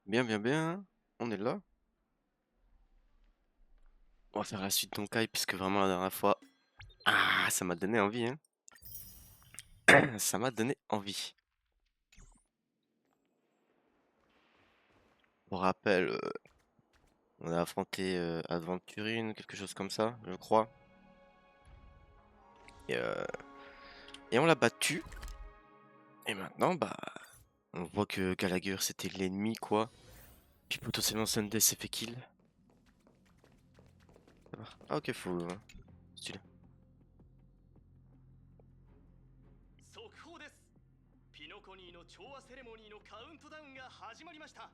Bien, bien, bien. On est là. On va faire la suite d'Honkai puisque vraiment la dernière fois, ça m'a donné envie, hein. Ça m'a donné envie. Pour rappel, on a affronté Adventurine, quelque chose comme ça, je crois. Et, euh, et on l'a battu. Et maintenant, bah, on voit que Gallagher c'était l'ennemi, quoi. Puis potentiellement Sunday s'est fait kill. Ah, ok, faut. Stylé. 速報です。ピノコニーの調和セレモニーのカウントダウンが始まりました。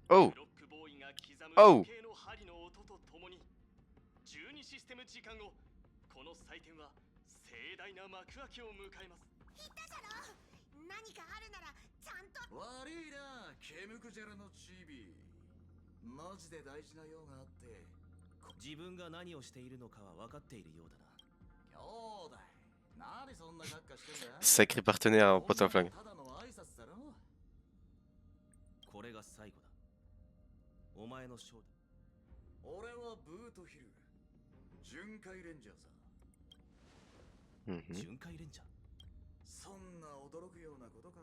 Oh! クロックボーイが刻む Oh! 時計の針の音とともに12システム時間後、この祭典は盛大な幕開けを迎えます。言ったじゃろ。何かあるならちゃんと。悪いな、ケムクジャラのチビ。マジで大事な用があって。自分が何をしているのかは分かっているようだな。兄弟、何そんな格好してんだ。 Sacré partenaire en pote en flingue. ただの挨拶だろ。これが最後だ。お前の正体。俺はブートヒル、巡回レンジャーさ。巡回レンジャー。そんな驚くようなことか。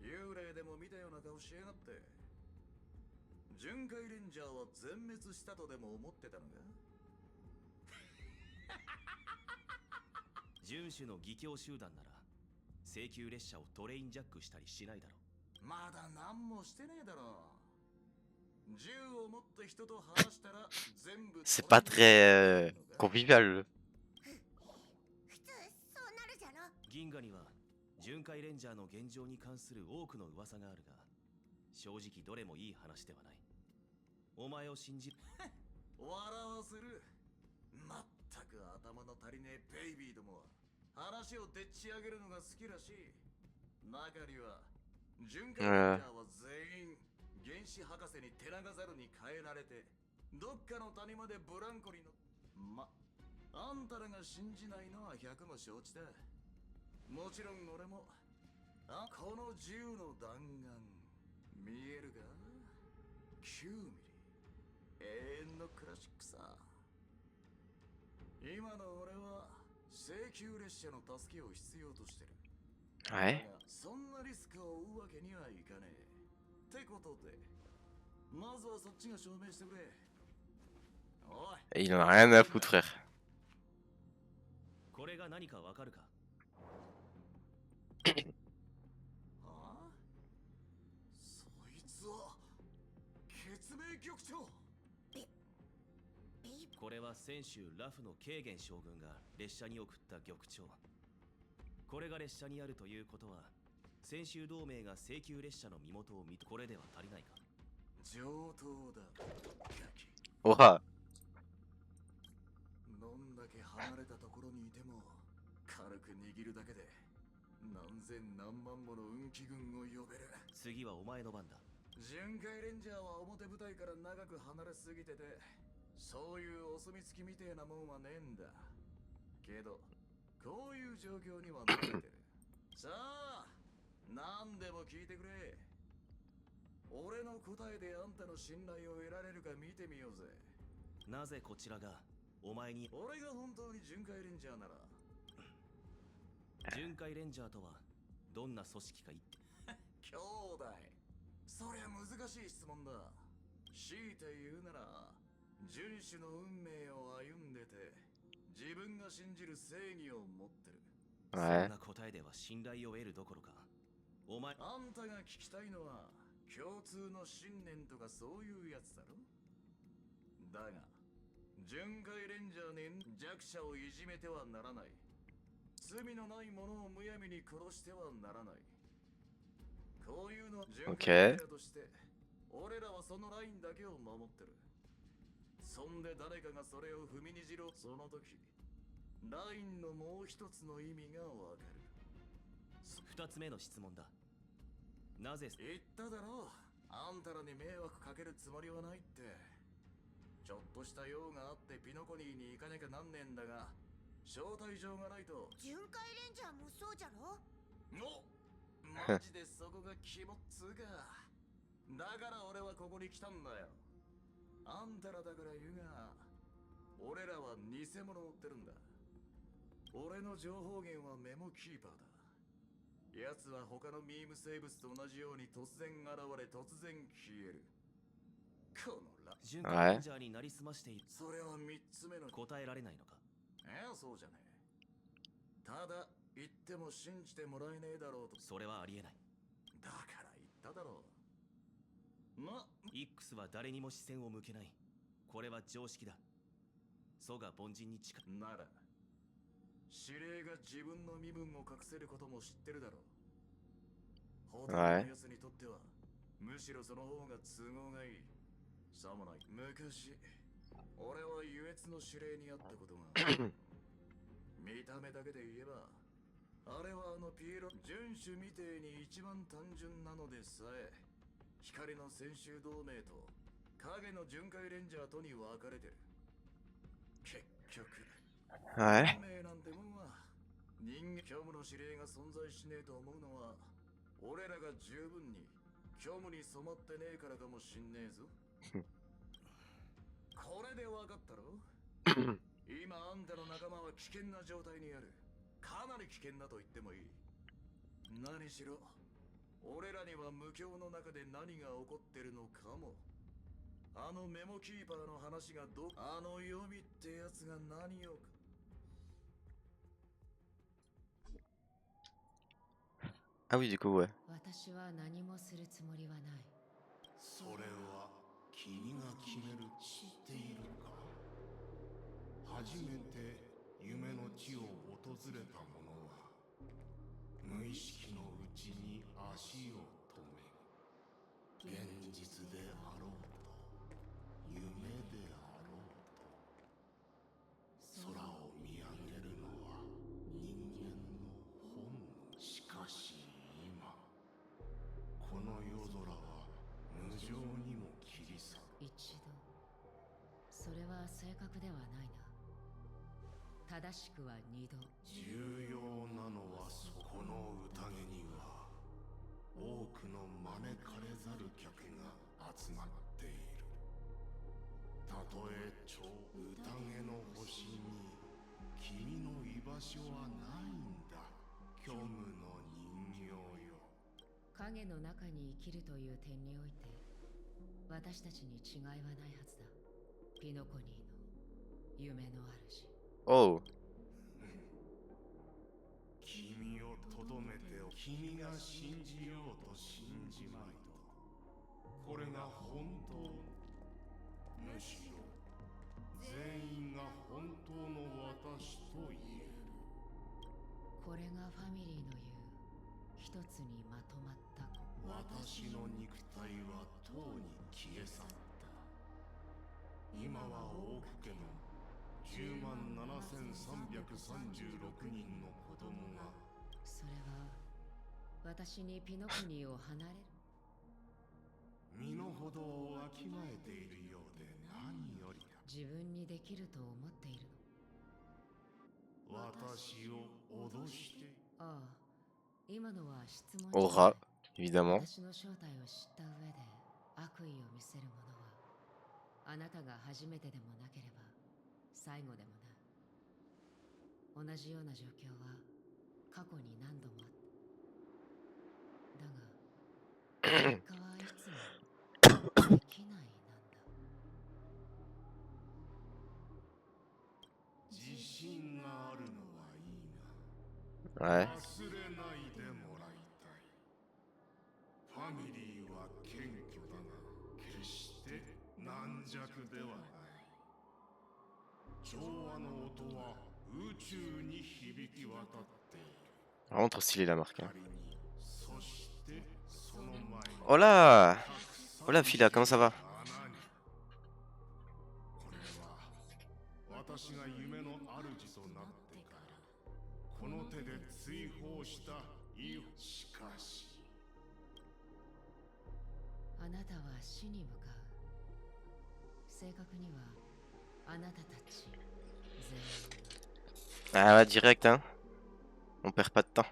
幽霊でも見たような顔しやがって。巡回レンジャーは全滅したとでも思ってたのか。遵守の義教集団なら請求列車をトレインジャックしたりしないだろう。まだ何もしてねえだろ。銃を持って人と話したら全部。 C'est pas très convivial. 普通そうなるじゃろ。銀河には巡回レンジャーの現状に関する多くの噂があるが、正直どれもいい話ではない。お前を信じる。笑わせる。まったく頭の足りねえベイビーどもは話をでっち上げるのが好きらしい。中には巡回レンジャーは全員原子博士に手長猿に変えられてどっかの谷までブランコに乗っ。あんたらが信じないのは百も承知だ。もちろん俺も。この銃の弾丸見えるか。9ミリ永遠のクラシックさ。今の俺は請求列車の助けを必要としてる。Ouais. そんなリスクを負うわけにはいかねえ。ってことで、まずはそっちが証明してくれ。おい。 Il en a rien à foutre, frère. これが何かわかるか。はあ、そいつは血明局長。これは先週ラフのケーゲン将軍が列車に送った玉鳥。これが列車にあるということは、先週同盟が請求列車の身元を見て、これでは足りないか。上等だ。Ouah. どんだけ離れたところにいても軽く握るだけで何千何万もの運気軍を呼べる。次はお前の番だ。巡回レンジャーは表舞台から長く離れすぎてて、そういうお墨付きみてえなもんはねえんだけど、こういう状況には慣れてる。さあ何でも聞いてくれ。俺の答えであんたの信頼を得られるか見てみようぜ。なぜこちらがお前に。俺が本当に巡回レンジャーなら。巡回レンジャーとはどんな組織か言って。兄弟、そりゃ難しい質問だ。強いて言うなら、遵守の運命を歩んでて自分が信じる正義を持ってる。そん Ouais. な答えでは信頼を得るどころか、お前。あんたが聞きたいのは共通の信念とかそういうやつだろ。だが巡回レンジャーに弱者をいじめてはならない。罪のない者をむやみに殺してはならない。こういうの巡回レンジャーとして俺らはそのラインだけを守ってる。そんで誰かがそれを踏みにじろう。その時ラインのもう一つの意味がわかる。二つ目の質問だ。なぜ。言っただろう。あんたらに迷惑かけるつもりはないって。ちょっとした用があってピノコニーに行かなきゃなんねえんだが、招待状がないと。巡回レンジャーもそうじゃろ。マジでそこが肝っつうか。だから俺はここに来たんだよ。あんたらだから言うが、俺らは偽物を追ってるんだ。俺の情報源はメモキーパーだ。奴は他のミーム生物と同じように突然現れ突然消える。このラ巡回レンジャーになりすましている。それは3つ目の答えられないのか。そうじゃねえ。ただ言っても信じてもらえねえだろうと。それはありえない。だから言っただろう。イックスは誰にも視線を向けない。これは常識だ。蘇我凡人に近い。なら司令が自分の身分を隠せることも知ってるだろう。ほとんどの奴にとってはむしろその方が都合がいい。さもない。昔俺は優越の司令に会ったことがある。見た目だけで言えばあれはピエロ順守みてえに一番単純なのでさえ、光の戦衆同盟と影の巡回レンジャーとに分かれてる。結局Ouais. 運命なんてもんは人間虚無の指令が存在しねえと思うのは俺らが十分に虚無に染まってねえからかもしんねえぞ。これで分かったろ。今あんたの仲間は危険な状態にある。かなり危険だと言ってもいい。何しろ俺らには無境の中で何が起こってるのかも。あのメモキーパーの話があの読みってやつが何を。Ah oui, du coup, ouais. 私は何もするつもりはない。それは君が決める。知っているか。初めて夢の地を訪れた者は無意識のうちに足を止め、現実であろうと夢であろうと空を見上げるのは人間の本能。しかし今この夜空は無情にも切り裂く。一度。それは正確ではないな。正しくは二度。重要なのはそこの宴には多くの招かれざる客が集まっている。たとえ超宴の星に君の居場所はないんだ。虚無の人形よ。影の中に生きるという点において私たちに違いはないはずだ。ピノコニーの夢の主。Oh. 君をとどめてお君が信じようと信じまいと、これが本当。むしろ全員が本当の私と言える。これがファミリーの言う一つにまとまった子。私の肉体はとうに消え去った。今は大久家の107,336人の子供が。それは私にピノコニーを離れる。身の程をわきまえているようで何よりだ。自分にできると思っているの。私を脅して。ああ、今のは質問。 Aura, évidemment. 私の正体を知った上で悪意を見せる者はあなたが初めてでもなければ最後でもな。同じような状況は過去に何度もあった。だが結果はいつもできないなんだ。自信があるのはいいOuais. が、忘れないでもらいたい。ファミリーは謙虚だが決して軟弱ではない。調和の音は宇宙に響き渡っている。 Vraiment trop stylé la marque. Hein. 仮にそしてその前に Oh là! Oh là, Phila, comment ça va? 穴に。これは私が夢の主となってからこの手で追放した意。しかしあなたは死に向かう。正確にはあなたたち全員。 Ah ouais, direct, hein. On perd pas de temps.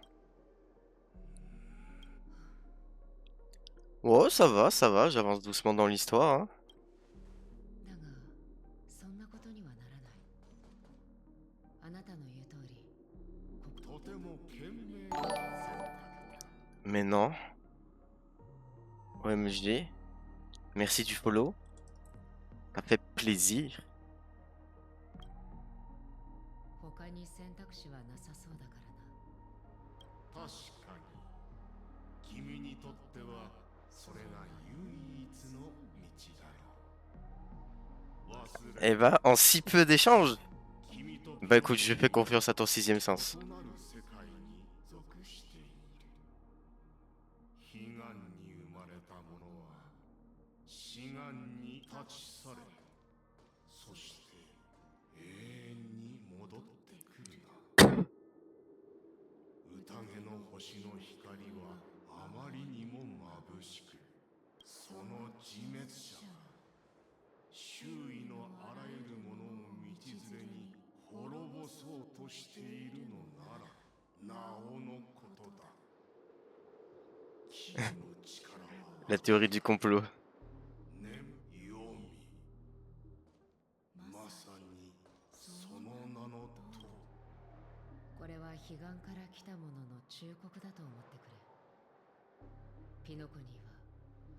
Ouais, ça va, j'avance doucement dans l'histoire, hein. だがそんなことにはならない。あなたの言う通り、とても賢明 Mais non. OMG. Merci du follow. Ça fait plaisir. 他に選択肢はなさそうだからな。確かに君にとってはそれが唯一の道だよ。忘れ Eh bah, en si peu d'échanges. 君と Bah écoute, je fais confiance à ton sixième sens. 異なる世界に属している。悲願に生まれた者は死願に立ち去れ。そして永遠に戻ってくるな。宴の星の光はあまりにも眩しく、その自滅者が周囲のあらゆるものを道連れに滅ぼそうとしているのならなおのことだ。金の力は La théorie du complot. 念よみ。まさにその名のとおり。これは彼岸から来た者の忠告だと思ってくれ。ピノコニーは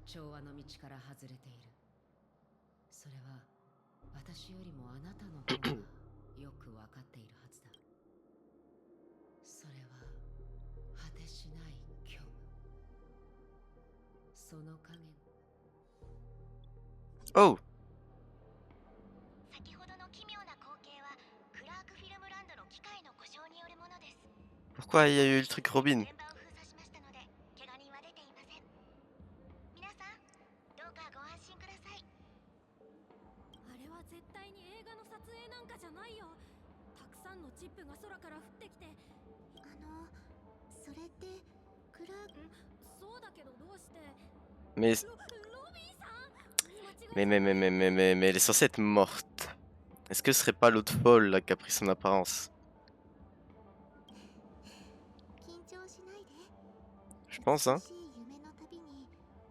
調和の道から外れている。それは私よりもあなたの方がよくわかっているはずだ。それは果てしない虚無。その影。 Oh! 先ほどの奇妙な光景はクラークフィルムランドの機械の故障によるものです。 Pourquoi il y a eu le truc Robin? 現場を封鎖しましたので怪我人は出ていません。皆さんどうかご安心ください。あれは絶対に映画の撮影なんかじゃないよ。たくさんのチップが空から降ってきて。それってクラークそうだけどどうして。 Mais, ロビンさん。mais elle est censée être morte. Est-ce que ce serait pas l'autre folle là qui a pris son apparence? 緊張しないで。 Je pense, hein. 美しい夢の旅に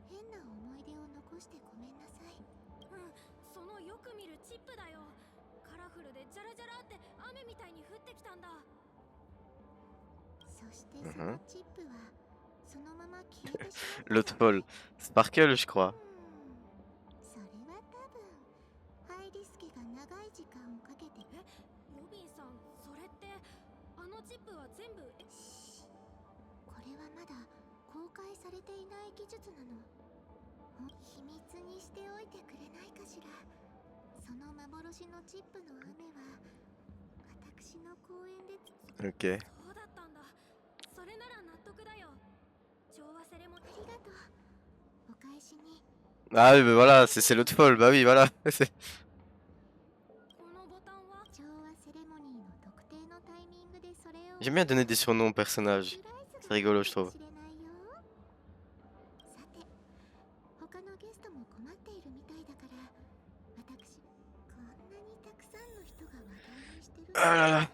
変な思い出を残してごめんなさい。そのよく見るチップだよ。カラフルでジャラジャラって雨みたいに降ってきたんだ。そしてそのチップはそのまま消えてしまった。 L'autre folle. Sparkle, je crois. それは多分ハイリスケが長い時間をかけて。ロビンさん、それってあのチップは全部。これはまだ公開されていない技術なの。秘密にしておいてくれないかしら。その幻のチップの雨は私の公園で。 Ok. そうだったんだ。それなら納得だよ。調和セレモニー。ありがとう。お返しに。 Ah oui, mais voilà, c'est l'autre folle. Bah oui, voilà. このボタンは。調和セレモニーの特定のタイミングでそれを。 J'aime bien donner des surnoms aux personnages. C'est rigolo, je trouve. さて、他のゲストも困っているみたいだから、私こんなにたくさんの人が話題にしてる。 Ah là là.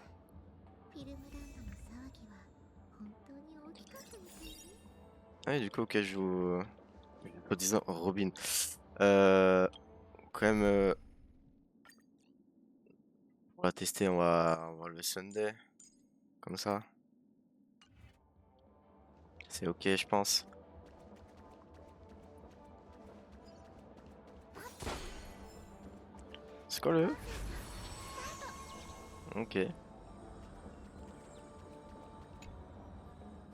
フィルムランドの騒ぎは本当に大きかったみたいね。 Ah oui, du coup, ok, je joue. En disant Robin. Quand même. On va tester, on va le Sunday. Comme ça. C'est ok, je pense. C'est quoi le. Ok. フ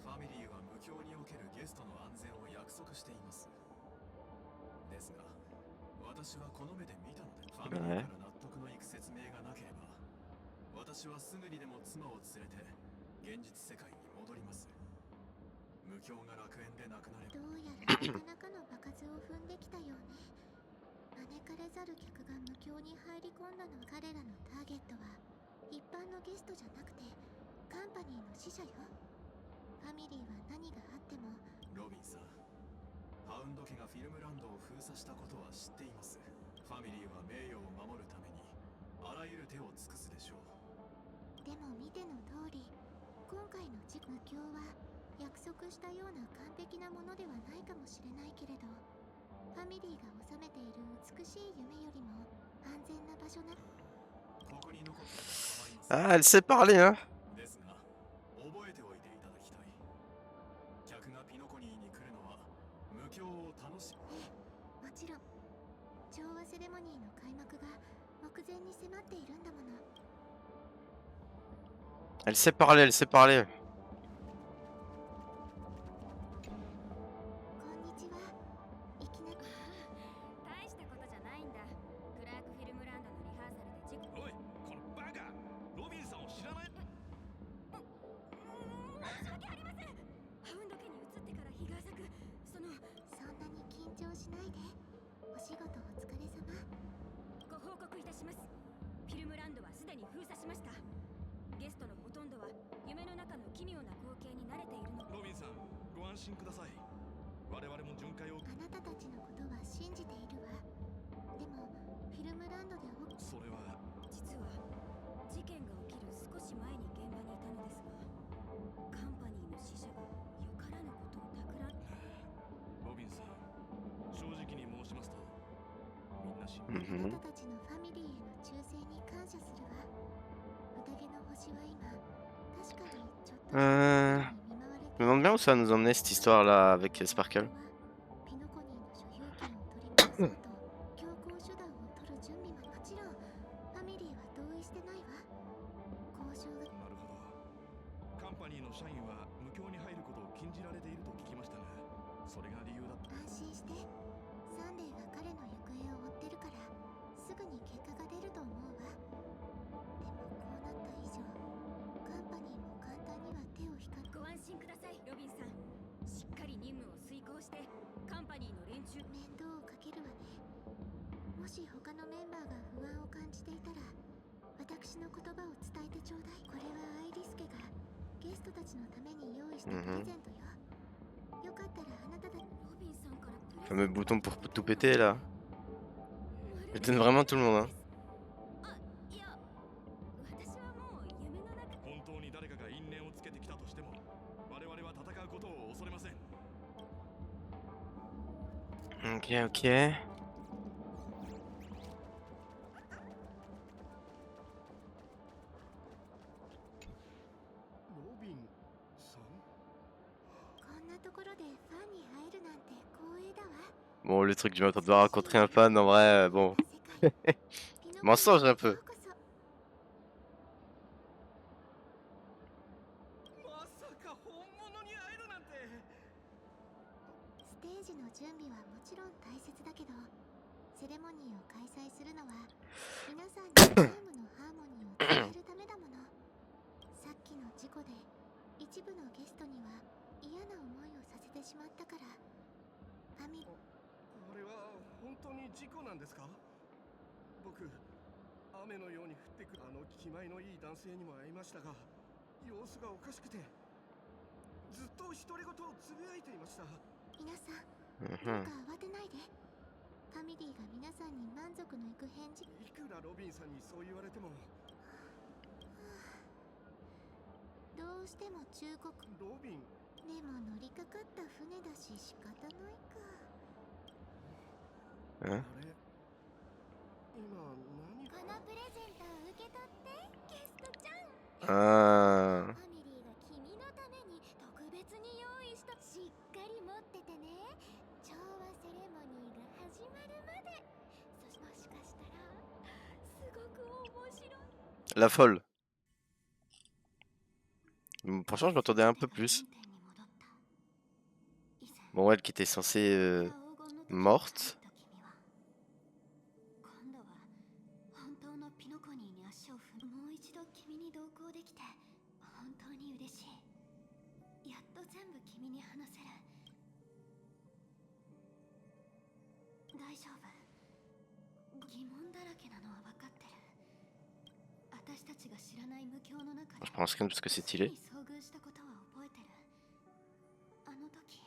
ァミリーは無境におけるゲストの安全を約束しています。ですが、私はこの目で見たので、ファミリーから納得のいく説明がなければ、私はすぐにでも妻を連れて現実世界に戻ります。無境が楽園でなくなれば。どうやらなかなかの場数を踏んできたようね。招かれざる客が無境に入り込んだの。彼らのターゲットは一般のゲストじゃなくてカンパニーの死者よ。ファミリーは何があっても。ロビンさん、ハウンド家がフィルムランドを封鎖したことは知っています。ファミリーは名誉を守るためにあらゆる手を尽くすでしょう。でも見ての通り、今回の無境は約束したような完璧なものではないかもしれないけれど、ファミリーが収めている美しい夢よりも安全な場所な。ここに残っても構いません。 Ah, elle sait parler, hein. ですが覚えておいていただきたい。客がピノコニーに来るのは無教を楽しむ。もちろん調和セレモニーの開幕が目前に迫っているんだもの。 Elle sait parler, elle sait parler. こんにちは。いきなり大したことじゃないんだ。クラークフィルムランドのリハーサルで事故。おいこのバカロビンさんを知らない。申し訳ありません。ハウンド家に移ってから日が浅く、そんなに緊張しないで。お仕事お疲れ様。ご報告いたします。フィルムランドはすでに封鎖しました。ゲストのほとんどは夢の中の奇妙な光景に慣れているの。ロビンさんご安心ください。我々も巡回を。あなたたちのことは信じているわ。でもフィルムランドでそれは実は事件が起きる少し前に現場にいたのですが、カンパニーの死者がよからぬことを企ん。ロビンさん正直に申しますとみんな心配。あなたたちのファミリーへの忠誠に感謝するわ。宴の星は今確かにちょっとJe me demande bien où ça va nous emmener cette histoire là avec Sparkle. ピノコニーの所有権を取り戻そうと強行手段を取る準備も。もちろんファミリーは同意してないわ。交渉がなるほど。カンパニーの社員は無教に入ることを禁じられていると聞きましたが、それが理由だった。安心して。サンデーが彼の行方を追ってるからすぐに結果が出ると思うわ。でもこうなった以上カンパニーも簡単には手を引かない。ご安心ください、ロビンさん。しっかり任務を遂行してカンパニーの連中。面倒をかけるわね。もし他のメンバーが不安を感じていたら私の言葉を伝えてちょうだい。これはアイリス家がゲストたちのために用意したプレゼントよ。よかったらあなたたち。ロビンさんからプレゼント。 Fameux bouton pour tout péter là. Elle donne vraiment tout le monde, hein. あ、いや、私はもう夢の中。本当に誰かが因縁をつけてきたとしても我々は戦うことを恐れません。 Ok, ok. ロビンさん。こんなところでファンに会えるなんて光栄だわ。 Bon, le truc du matin de devoir rencontrer un fan, en vrai, bon. Mensonge un peu. まさか本物に会えるなんて。ステージの準備はもちろん大切だけど、セレモニーを開催するのは皆さんにチームのハーモニーを伝えるためだもの。さっきの事故で一部のゲストには嫌な思いをさせてしまったから、ファミあれは本当に事故なんですか？僕、雨のように降ってくるあの気前のいい男性にも会いましたが、様子がおかしくてずっと独り言をつぶやいていました。皆さん、どうか慌てないで。ファミリーが皆さんに満足のいく返事。いくらロビンさんにそう言われても。どうしても忠告。ロビン。でも乗りかかった船だし仕方ないか。あれ、今何？このプレゼントを受け取ってゲストちゃん。Ah. ファミリーが君のために特別に用意した。しっかり持っててね。調和セレモニーが始まるまで。もしかしたらすごく面白い。 La folle. Franchement, je m'attendais un peu plus. Bon, elle qui était censée morte. 今度は本当のピノコニーに足を踏む。もう一度君に同行できて本当に嬉しい。やっと全部君に話せる。大丈夫。疑問だらけなのは分かってる。私たちが知らない無境の中で Je prends un screen parce que c'est stylé. 遭遇したことは覚えてる。あの時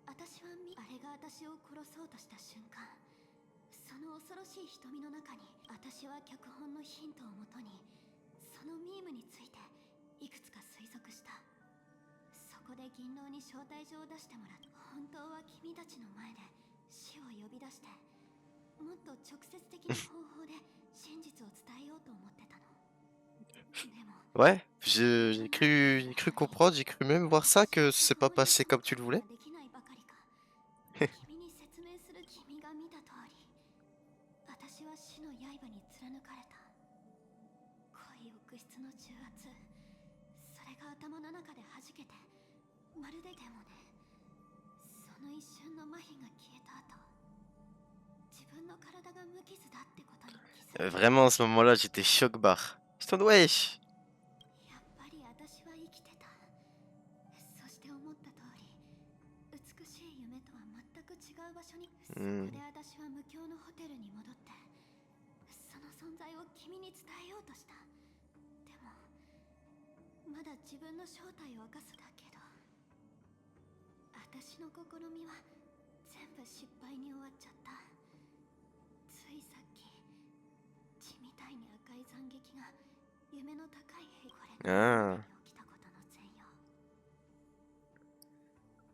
私はあれが私を殺そうとした瞬間、その恐ろしい瞳の中に私は脚本のヒントをもとにそのミームについていくつか推測した。そこで銀狼に招待状を出してもらった。本当は君たちの前で死を呼び出して、もっと直接的な方法で真実を伝えようと思ってたの。でも Ouais, j'ai cru comprendre, j'ai cru même voir ça que c'est pas passé comme tu le voulais. できないばかりか。君に説明する。君が見た通り、私は死の刃に貫かれた。恋浴室の重圧、それが頭の中で弾けて、まるで。でもね、その一瞬の麻痺が消えた後、自分の体が無傷だってことに気づいた。 Vraiment, à ce moment-là, j'étais choc barre. J'étais en mode, wesh. やっぱり私は生きてた。そして思った通り、美しい夢とは全く違う場所に。そこで私は無境のホテルに戻って、その存在を君に伝えようとした。でもまだ自分の正体を明かすだけど、私の試みは全部失敗に終わっちゃった。ついさっき血みたいに赤い斬撃が夢の高い平。これが起きたことの全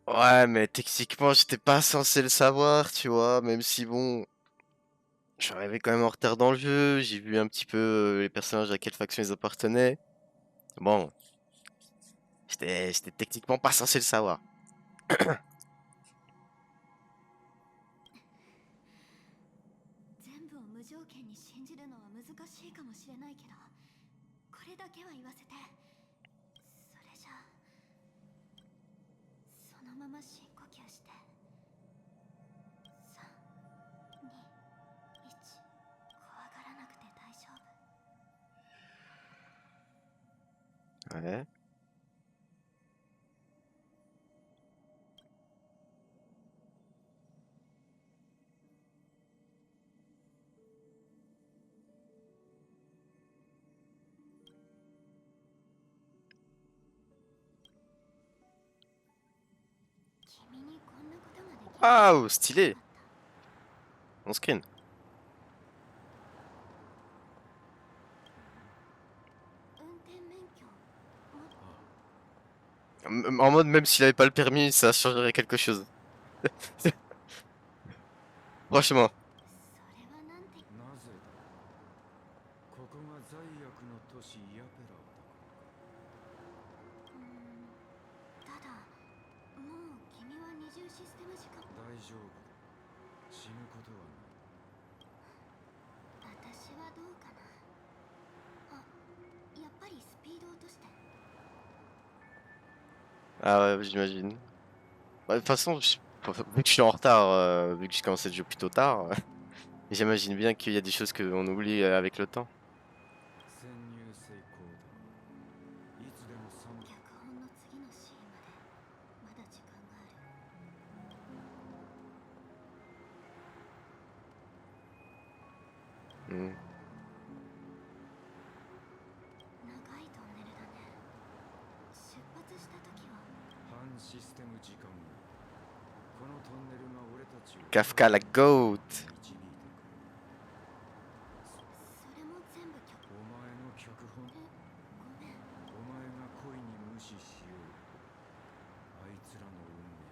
容。 Ouais, mais techniquement, j'étais pas censé le savoir, tu vois, même si bon, je suis arrivé quand même en retard dans le jeu, j'ai vu un petit peu les personnages à quelle faction ils appartenaient. Bon, j'étais techniquement pas censé le savoir. 全部を無条件に信じるのは難しいかもしれないけど、これだけは言わせて。それじゃあ、そのまま深呼吸して。3、2、1。怖がらなくて大丈夫。 Ouais. Waouh, stylé. On screen. En mode, même s'il avait pas le permis, ça changerait quelque chose. Franchement. なぜだ。ここが罪悪の都市ヤペラだ。ただ、もう君は二重システム時間。大丈夫だ。死ぬことはない。私はどうかな。あ、やっぱりスピード落として。 Ah ouais, j'imagine. Bah, de toute façon, vu que je suis en retard, vu que j'ai commencé le jeu plutôt tard, j'imagine bien qu'il y a des choses qu'on oublie avec le temps. 潜入成功だ。いつでも3。脚本の次のシーンまでまだ時間がある。Hmm. 長いトンネルだね。出発した時は。半システム時間後。このトンネルが俺たちを Kafka la goat. 導いてくる。それも全部脚お前の脚本。ごめん。お前が恋に無視しよう。あいつらの運命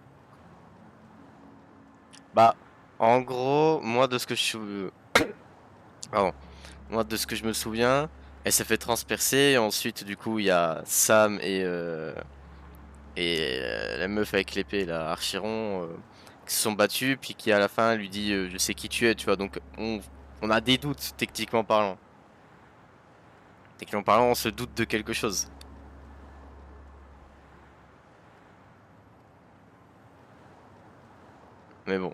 は。 Bah, en gros, moi de ce que Pardon. Moi de ce que je me souviens, elle s'est fait transpercer. Et ensuite, du coup, il y a Sam et la meuf avec l'épée, là, Archiron, qui se sont battus, puis qui à la fin lui dit je sais qui tu es, tu vois. Donc on a des doutes, techniquement parlant. Techniquement parlant, on se doute de quelque chose. Mais bon.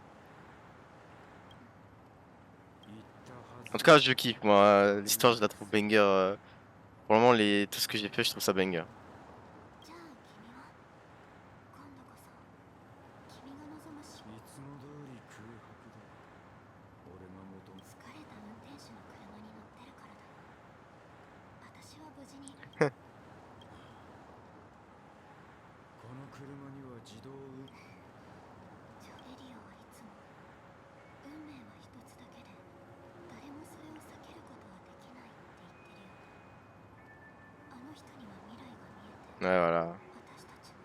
En tout cas, je kiffe, moi. L'histoire, je la trouve banger. Pour le moment, tout ce que j'ai fait, je trouve ça banger. じゃあ君は今度こそ君が望むし。いつも通り空白だ。俺が求む。疲れた運転手の車に乗ってるからだよ。私は無事に。この車には自動運。ジョゲリオはいつも運命は一つだけで誰もそれを避けることはできないって言ってるよね。あの人には未来が見えて、 Ouais, voilà. 私たちも。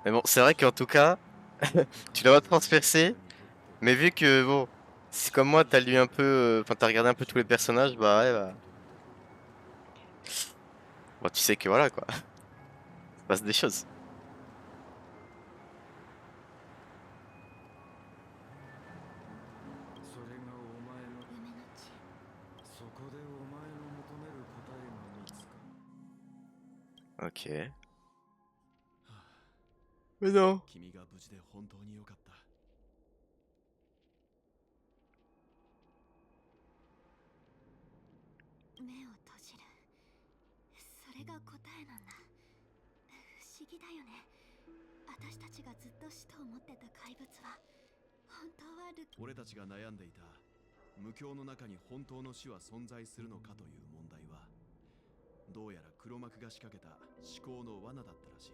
Mais bon, c'est vrai qu'en tout cas, tu l'as transpercé, mais vu que bon, si comme moi t'as lu un peu, enfin t'as regardé un peu tous les personnages, bah ouais, bah, bon, tu sais que voilà quoi, il se passe des choses. Ok. Mais non. 君が無事で本当に良かった。目を閉じる。それが答えなんだ。不思議だよね。私たちがずっと死と思ってた怪物は本当は俺たちが悩んでいた無境の中に本当の死は存在するのかという問題は、どうやら黒幕が仕掛けた思考の罠だったらしい。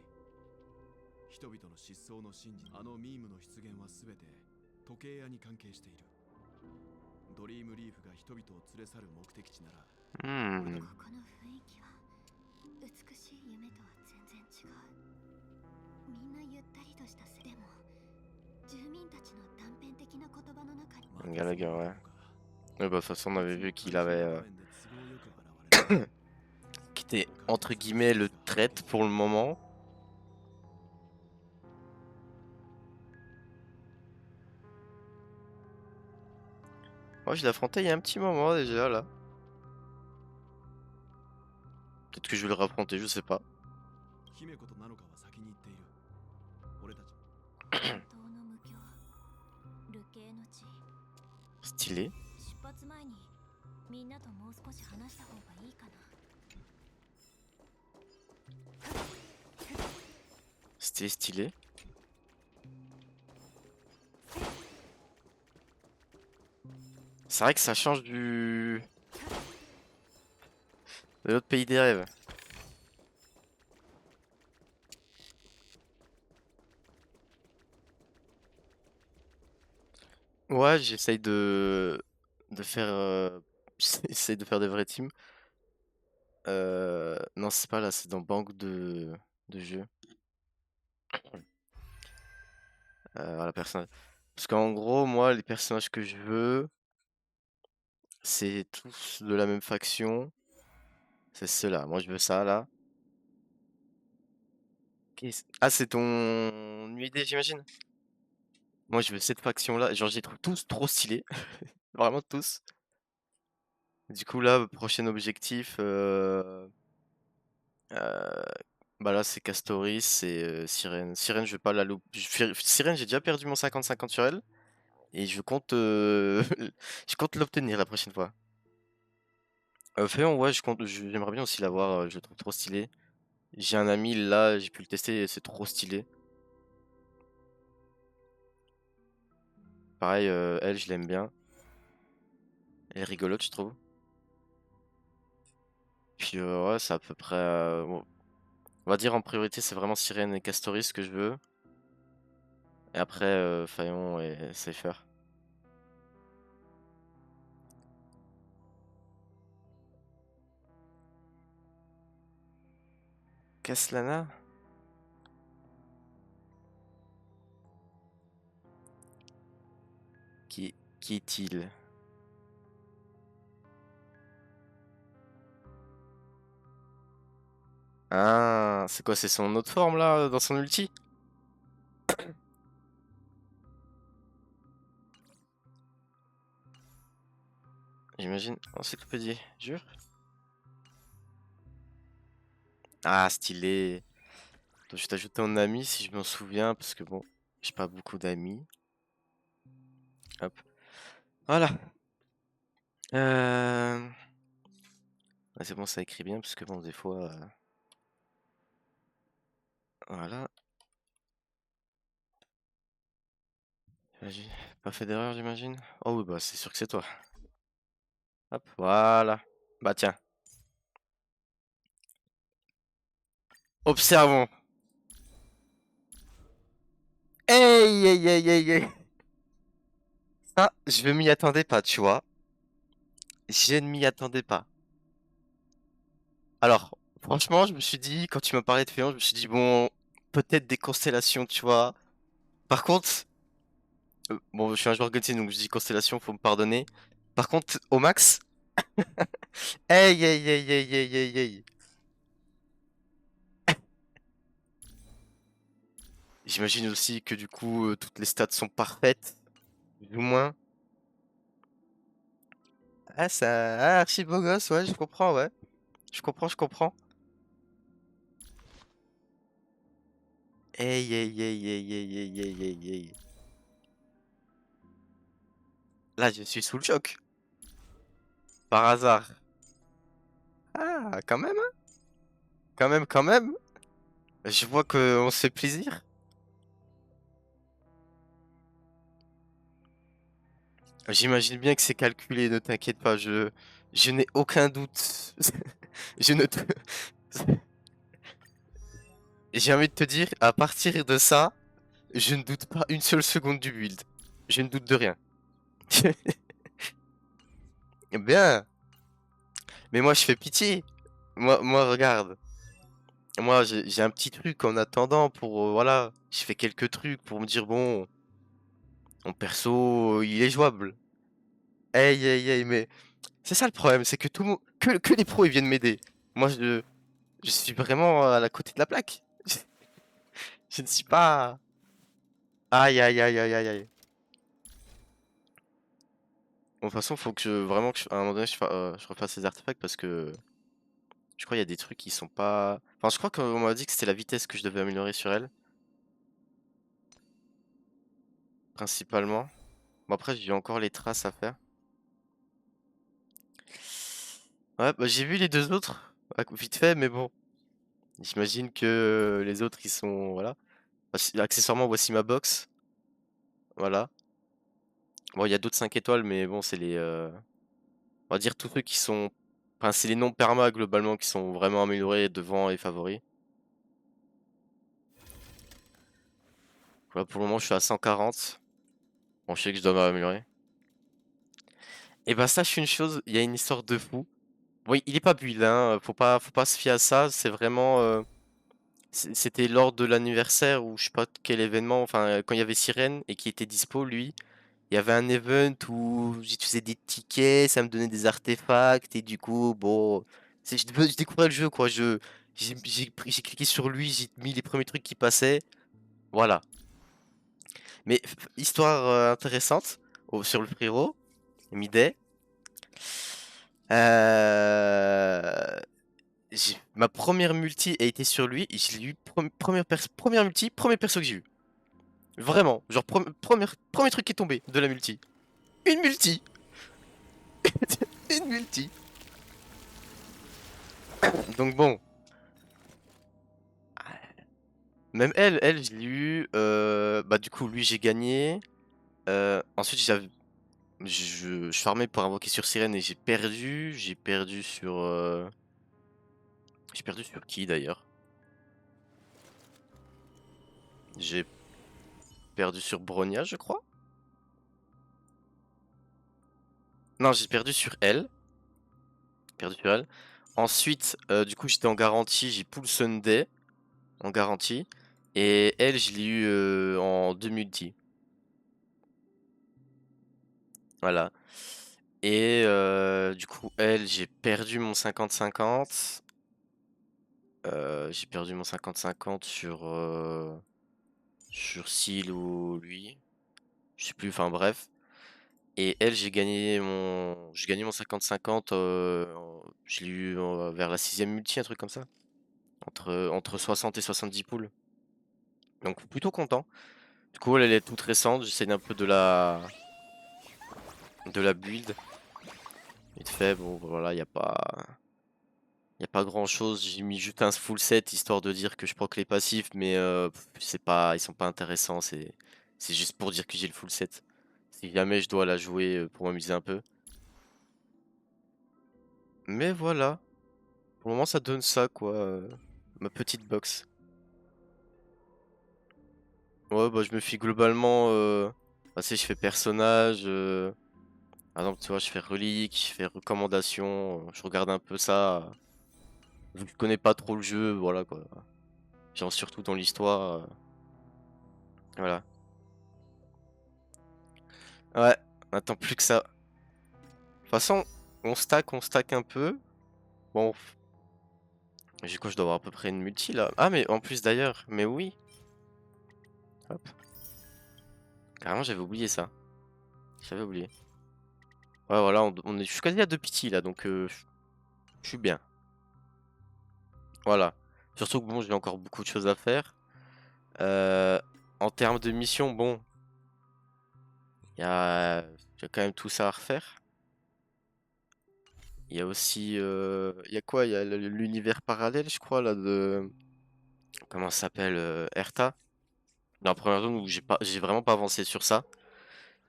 人々の失踪の真実、あのミームの出現は全て時計屋に関係している。ドリームリーフが人々を連れ去る目的地なら、Hmm. この雰囲気は美しい夢とは全然違う。みんなゆったりとしたでも住民たちの断片的な言葉の中に Gallagher, ouais. Ouais, bah, de toute façon, on avait vu qu'il avait. Qui était entre guillemets le traître pour le moment. Moi, je l'affrontais il y a un petit moment déjà là. Peut-être que je vais le raffronter, je sais pas. Stylé. Stylé, stylé. C'est vrai que ça change de l'autre pays des rêves. Ouais, j'essaye de faire j'essaye de faire des vraies teams. Non, c'est pas là, c'est dans banque de jeux. Voilà, personnage. Parce qu'en gros, moi, les personnages que je veux, c'est tous de la même faction. C'est ceux-là. Moi, je veux ça, là. Ah, c'est ton idée, j'imagine? Moi, je veux cette faction-là. Genre, je les trouve tous trop stylés. Vraiment tous. Du coup, là, prochain objectif, bah là, c'est Castoris et Sirène. Sirène, je vais pas la louper. Sirène, j'ai déjà perdu mon 50-50 sur elle. Et je compte, je compte l'obtenir la prochaine fois. Féon, ouais, j'aimerais bien aussi l'avoir, je le trouve trop stylé. J'ai un ami là, j'ai pu le tester, c'est trop stylé. Pareil, elle, je l'aime bien. Elle est rigolote, je trouve. Puis ouais, c'est à peu près. Bon, on va dire en priorité, c'est vraiment Sirène et Castoris que je veux. Et après, Fayon et Cypher. Caslana? Qui est-il? Ah, c'est quoi? C'est son autre forme là, dans son ulti? J'imagine. Encyclopédie, jure? Ah, stylé. Donc, je vais t'ajouter en ami si je m'en souviens, parce que bon, j'ai pas beaucoup d'amis. Hop. Voilà. Ouais, c'est bon, ça écrit bien, parce que bon, des fois. Voilà. J'ai pas fait d'erreur, j'imagine. Oh oui, bah c'est sûr que c'est toi. Hop, voilà. Bah tiens. Observons. Hey, hey, hey, hey, hey. Ça, je ne m'y attendais pas, tu vois. Je ne m'y attendais pas. Alors, franchement, je me suis dit, quand tu m'as parlé de Féon, je me suis dit, bon, peut-être des constellations, tu vois. Par contre, bon, je suis un joueur Genshin, donc je dis constellation, faut me pardonner. Par contre, au max, hey, hey, hey, hey, hey, hey, hey. J'imagine aussi que du coup, toutes les stats sont parfaites, plus ou moins. Ah, ça, archi beau gosse, ouais, je comprends, ouais. Je comprends, je comprends. Hey, hey, hey, hey, hey, hey, hey, hey, hey. Là, je suis sous le choc. Par hasard. Ah, quand même, hein. Quand même, quand même. Je vois qu'on se fait plaisir. J'imagine bien que c'est calculé, ne t'inquiète pas, je n'ai aucun doute. Je ne te... J'ai envie de te dire, à partir de ça, je ne doute pas une seule seconde du build. Je ne doute de rien. Bien. Mais moi, je fais pitié. Moi, regarde. Moi, j'ai un petit truc en attendant pour... voilà. Je fais quelques trucs pour me dire, bon, mon perso, il est jouable. Hey, hey, hey, mais... C'est ça le problème, c'est que tout le monde... Que les pros, ils viennent m'aider. Moi, je suis vraiment à la côté de la plaque. Je ne suis pas... Aïe, aïe, aïe, aïe, aïe, aïe. Bon, de toute façon, faut que vraiment à un moment donné, je refasse ces artefacts parce que je crois qu'il y a des trucs qui sont pas... Enfin, je crois qu'on m'a dit que c'était la vitesse que je devais améliorer sur elle, principalement. Bon, après, j'ai encore les traces à faire. Ouais, bah, j'ai vu les deux autres, vite fait, mais bon. J'imagine que les autres, ils sont... Voilà. Accessoirement, voici ma box. Voilà. Bon, il y a d'autres 5 étoiles, mais bon, c'est les... On va dire tous ceux qui sont... Enfin, c'est les non perma, globalement, qui sont vraiment améliorés devant et favoris. Voilà, pour le moment, je suis à 140. Bon, je sais que je dois m'améliorer. Et bah, sache une chose, il y a une histoire de fou. Oui, il est pas build, hein, faut pas se fier à ça, c'est vraiment... c'était lors de l'anniversaire ou je sais pas quel événement, enfin, quand il y avait Sirène et qui était dispo, lui, il y avait un event où j'utilisais des tickets, ça me donnait des artefacts, et du coup, bon, je découvrais le jeu, quoi, j'ai cliqué sur lui, j'ai mis les premiers trucs qui passaient, voilà. Mais histoire intéressante sur le frérot, Midet. Euh, ma première multi a été sur lui et je l'ai eu première multi, premier perso que j'ai eu. Vraiment, genre premier truc qui est tombé de la multi. Une multi. Une multi. Donc bon, même elle, je l'ai eu. Bah du coup, lui j'ai gagné. Ensuite, je farmais pour invoquer sur Sirène et j'ai perdu. J'ai perdu sur qui d'ailleurs? J'ai perdu sur Bronia, je crois. Non, j'ai perdu sur elle. Perdu sur elle. Ensuite, du coup, j'étais en garantie. J'ai pull Sunday en garantie. Et elle, je l'ai eu en 2 multi. Voilà. Et du coup, elle, j'ai perdu mon 50-50. J'ai perdu mon 50-50 sur Seal ou lui. Je sais plus, enfin bref. Et elle, j'ai gagné mon 50-50. Je l'ai eu vers la 6ème multi, un truc comme ça. Entre 60 et 70 poules. Donc plutôt content. Du coup, elle est toute récente. J'essaie un peu de la build. Vite fait, bon, voilà, y a pas grand chose. J'ai mis juste un full set histoire de dire que je proc les passifs, mais ils sont pas intéressants. C'est juste pour dire que j'ai le full set. Si jamais je dois la jouer pour m'amuser un peu. Mais voilà. Pour le moment, ça donne ça, quoi. Ma petite box. Ouais, bah, je me fie globalement Bah, tu sais, je fais personnage. Par exemple, tu vois, je fais relique, je fais recommandation. Je regarde un peu ça. Vu que je connais pas trop le jeu, voilà quoi. Genre, surtout dans l'histoire. Voilà. Ouais, on attend plus que ça. De toute façon, on stack un peu. Bon, j'ai quoi, je dois avoir à peu près une multi là. Ah, mais en plus d'ailleurs, mais oui. Hop. Carrément, j'avais oublié ça. J'avais oublié. Ouais, voilà, je suis quasi à 2 pity là, donc je suis bien. Voilà. Surtout que bon, j'ai encore beaucoup de choses à faire. En termes de mission, bon, il y a quand même tout ça à refaire. Il y a aussi, il y a quoi? Il y a l'univers parallèle, je crois, là, de... Comment ça s'appelle? Erta. Dans la première zone où j'ai vraiment pas avancé sur ça.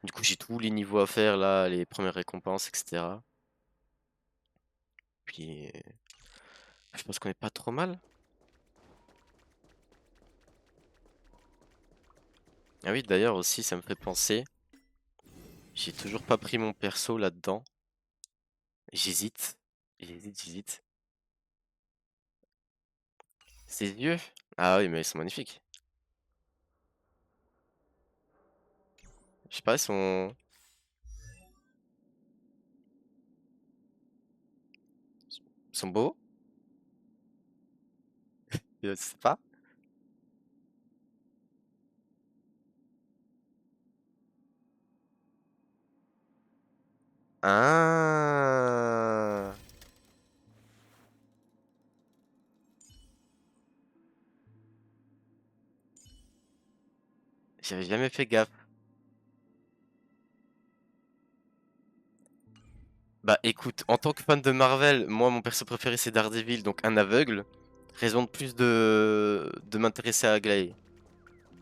Du coup, j'ai tous les niveaux à faire, là, les premières récompenses, etc. Puis, je pense qu'on est pas trop mal. Ah oui, d'ailleurs aussi, ça me fait penser. J'ai toujours pas pris mon perso là-dedans. J'hésite. J'hésite. Ses yeux? Ah oui, mais ils sont magnifiques. Je sais pas, ils sont beaux? Je sais pas. Ah. J'avais jamais fait gaffe. Bah écoute, en tant que fan de Marvel, moi mon perso préféré c'est Daredevil, donc un aveugle. Raison de plus de m'intéresser à Glaive.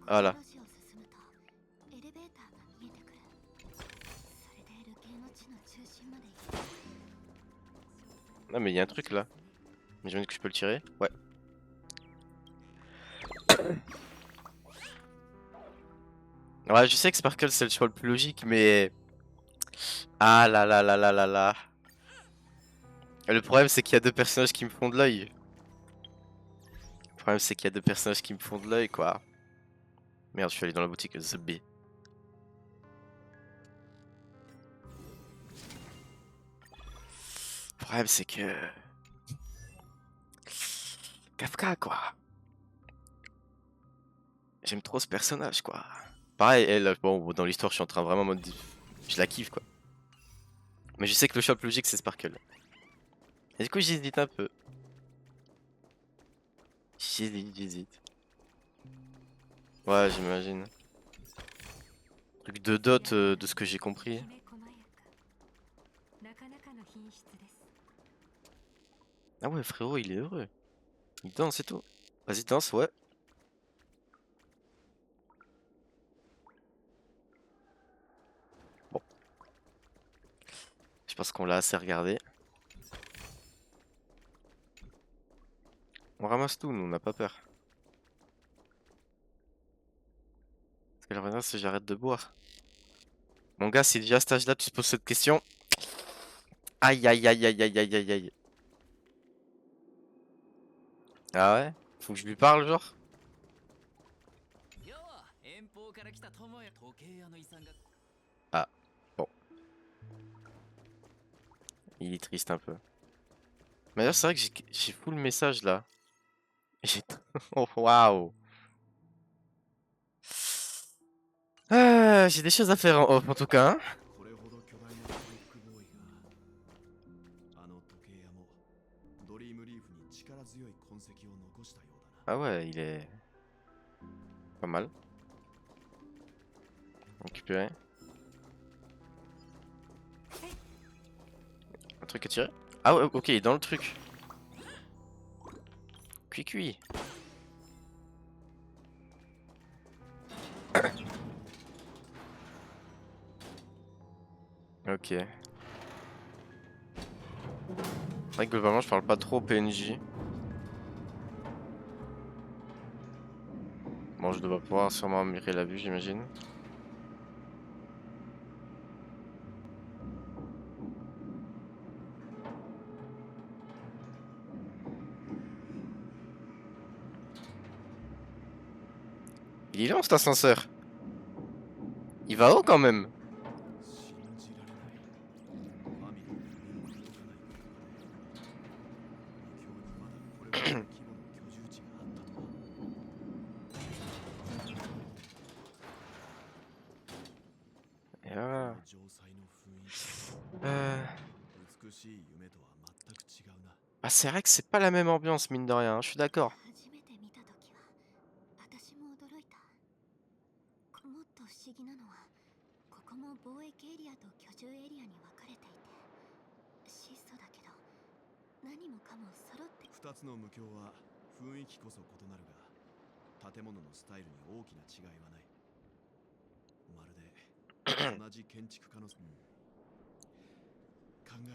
Voilà. 路地を進むとエレベーターが見えてくる。それで流刑の地の中心まで行く。 Ah mais il y a un truc là. Mais je me dis que je peux le tirer. Ouais. Ouais, je sais que Sparkle c'est le choix le plus logique, mais... Ah là là là là là là. Le problème c'est qu'il y a deux personnages qui me font de l'œil. Le problème c'est qu'il y a deux personnages qui me font de l'œil quoi. Merde, je suis allé dans la boutique The B. Le problème c'est que... Kafka quoi. J'aime trop ce personnage quoi. Pareil, elle, bon, dans l'histoire je suis en train vraiment en mode... Je la kiffe quoi. Mais je sais que le choix le plus logique c'est Sparkle. Et du coup j'hésite un peu. J'hésite. Ouais, j'imagine. Truc de dot de ce que j'ai compris. きめ細やかなかなかの品質です。 Ah ouais, frérot, il est heureux. Il danse et tout. Vas-y, danse, ouais. Bon, je pense qu'on l'a assez regardé. On ramasse tout, nous, on n'a pas peur. Parce que la première, c'est j'arrête de boire. Mon gars, si déjà à cet âge-là, tu te poses cette question. Aïe, aïe, aïe, aïe, aïe, aïe, aïe, aïe. Ah ouais? Faut que je lui parle, genre? Ah, bon. Il est triste un peu. Mais d'ailleurs, c'est vrai que j'ai full message là. J'ai... Oh, waouh! Ah, j'ai des choses à faire en off en tout cas, hein. これほど巨大なトリックボーイがあの時計屋もドリームリーフに力強い痕跡を残したようだな。 Ah ouais, il est pas mal. Récupérer. Un truc à tirer? Ah ouais, ok, il est dans le truc. Cuit. Ok. C'est vrai que globalement je parle pas trop au PNJ. Bon, je devrais pouvoir sûrement améliorer la vue, j'imagine. Il est lent cet ascenseur. Il va haut quand même. 信じられない。アミの夢の届かないことからね。無境にまだこれほどの規模の居住地があったとは。Et voilà. 城塞の雰囲気。 Euh... 美しい夢とは全く違うな。 Ah, c'est vrai que c'est pas la même ambiance, mine de rien, hein, je suis d'accord. 初めて見た時は私も驚いた。もっと不思議なのはここも貿易エリアと居住エリアに分かれていて質素だけど何もかも揃って2つの無境は雰囲気こそ異なるが、建物のスタイルに大きな違いはない。まるで同じ建築家の、考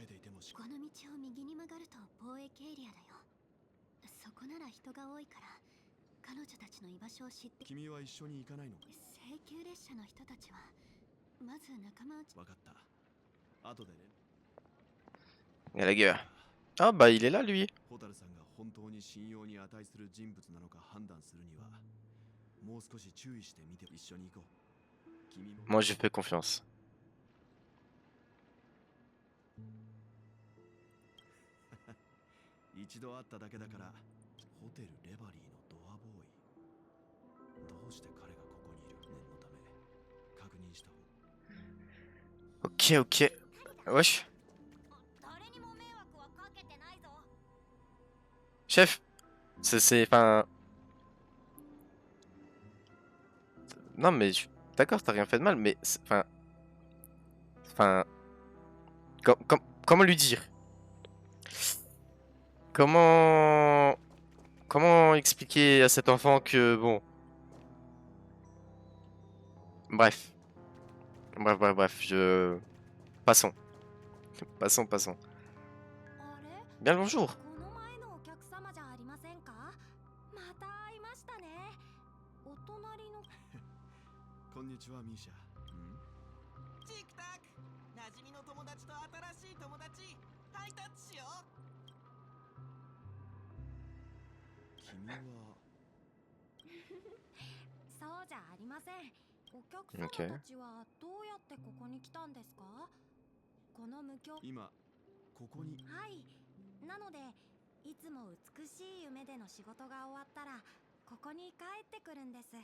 えていてもこの道を右に曲がると貿易エリアだよ。そこなら人が多いから彼女たちの居場所を知って。君は一緒に行かないのか。請求列車の人たちはまず仲間内。分かった。後でね。 Gallagher. Ah bah il est là lui. ホタルさんが本当に信用に値する人物なのか判断するにはもう少し注意してみて。一緒に行こう。君も。 Moi je fais confiance. 一度会っただけだからホテルレバリーのドアボーイ。どうして彼がここにいる。念のため確認した方。 Ok, ok. Wesh. 誰にも迷惑はかけてないぞ。 Chef. C'est... Enfin... Non mais... D'accord, t'as rien fait de mal, mais... Enfin... Enfin... Comment lui dire? Comment expliquer à cet enfant que... Bon... Bref. Bref, je... Passons. Passons. あれ Bien le bonjour. この前のお客様じゃありませんか。また会いましたね。お隣の。こんにちはミーシャ。チクタク、馴染みの友達と新しい友達、ハイタッチしよう。君は。そうじゃありません。お客様たちはどうやってここに来たんですか。この無境。今ここに。はい。なのでいつも美しい夢での仕事が終わったらここに帰ってくるんです。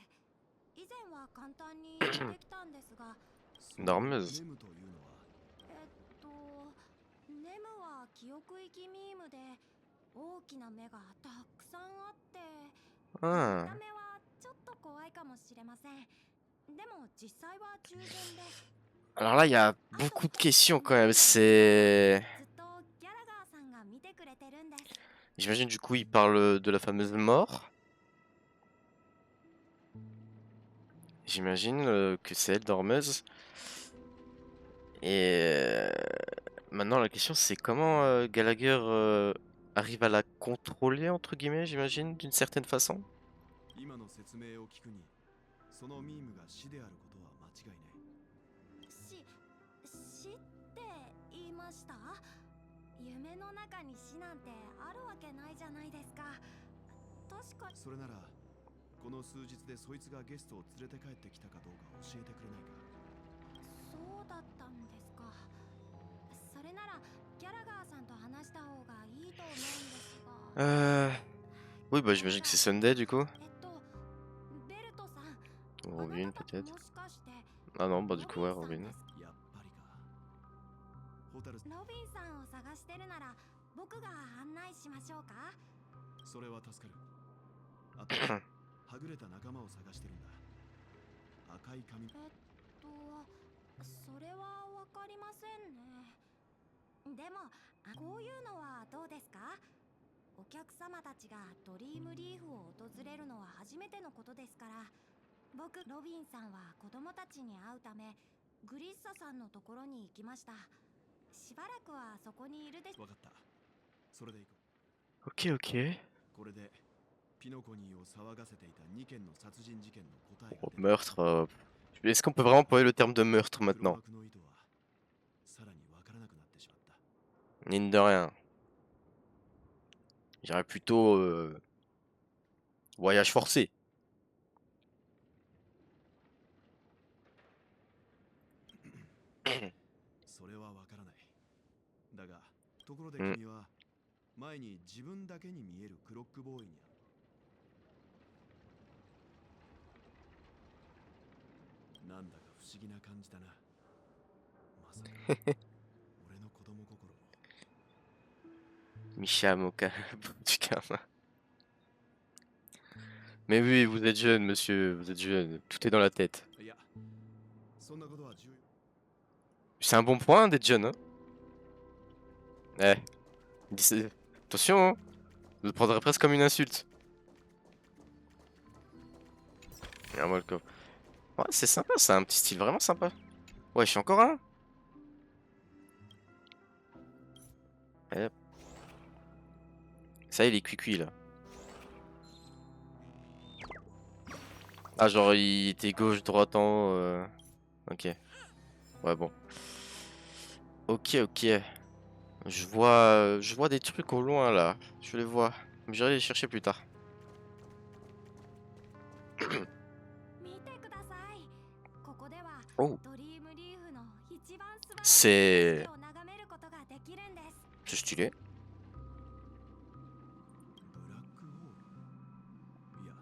以前は簡単にできたんですが。Dormeuse. ネムというのは。ネムは記憶域ミームで大きな目がたくさんあって、見た Ah. 目はちょっと怖いかもしれません。でも実際は従順で。 Alors là, il y a beaucoup de questions quand même. C'est... ずっとギャラガーさんが見てくれてるんです。 J'imagine du coup il parle de la fameuse mort. J'imagine que c'est elle, dormeuse. Et maintenant la question c'est comment Gallagher arrive à la contrôler entre guillemets, j'imagine, d'une certaine façon. 今の説明を聞くに、そのミームが死であることは間違いない。死って言いました。夢の中に死なんてあるわけないじゃないですか。確か。それならこの数日でそいつがゲストを連れて帰ってきたかどうか教えてくれないか。そうだったんですか。それならギャラガーさんと話した方がいいと思うんですが。Oui, bah j'imagine que c'est Sunday du coup. ベルトさん。 Robin peut-être. もしかして。 Ah non, bah du coup ouais, Robin. やっぱりか。ホタル。ロビンさんを探してるなら僕が案内しましょうか。それは助かる。あとはぐれた仲間を探してるんだ。赤い髪。それはわかりませんね。でもこういうのはどうですか。お客様たちがドリームリーフを訪れるのは初めてのことですから。僕ロビンさんは子供たちに会うためグリッサさんのところに行きました。しばらくはそこにいるでしょ。わかった。それで行こう。Ok, ok. これでピノコニーを騒がせていた2件の殺人事件の答えが。 Oh, meurtre. Est-ce qu'on peut vraiment employer le terme de meurtre maintenant? Mine de rien. Je dirais plutôt voyage forcé. ところでうん君は前に自分だけに見えるクロックボーイになんだか不思議な感じだな。まさか俺の子供心を。 Micham au bout du karma. Mais oui, vous êtes jeune, monsieur, vous êtes jeune. Tout est dans la tête. いや、そんなことは重要。 C'est un bon point d'être jeune, hein. Eh, attention, hein. Je le prendrais presque comme une insulte. Ah, moi, le coffre. Ouais, c'est sympa, c'est un petit style vraiment sympa. Ouais, je suis encore un. Allez, hop. Ça, il est cuit là. Ah, genre, il était gauche-droite en haut. Ok. Ouais, bon. Ok, ok. Je vois des trucs au loin là. Je les vois. Mais j'irai les chercher plus tard. 見てください。ここでは Oh, ドリームリーフの一番素晴らしい c'est 景色を眺めることができるんです。 c'est stylé. ブラックホール。いや、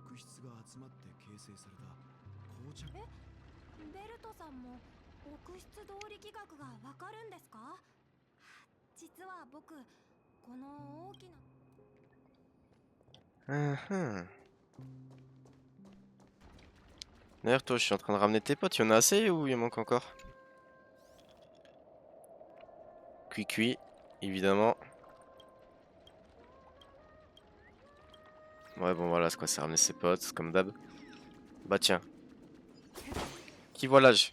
奥室が集まって形成された膠着。ベルトさんも奥室動力学がわかるんですか？実は僕、この大きな Mhm. D'ailleurs, toi, je suis en train de ramener tes potes. Il y en a assez ou il en manque encore? Cuit, évidemment. Ouais, bon, voilà, c'est quoi? C'est ramener ses potes, comme d'hab. Bah, tiens. Qui voit l'âge?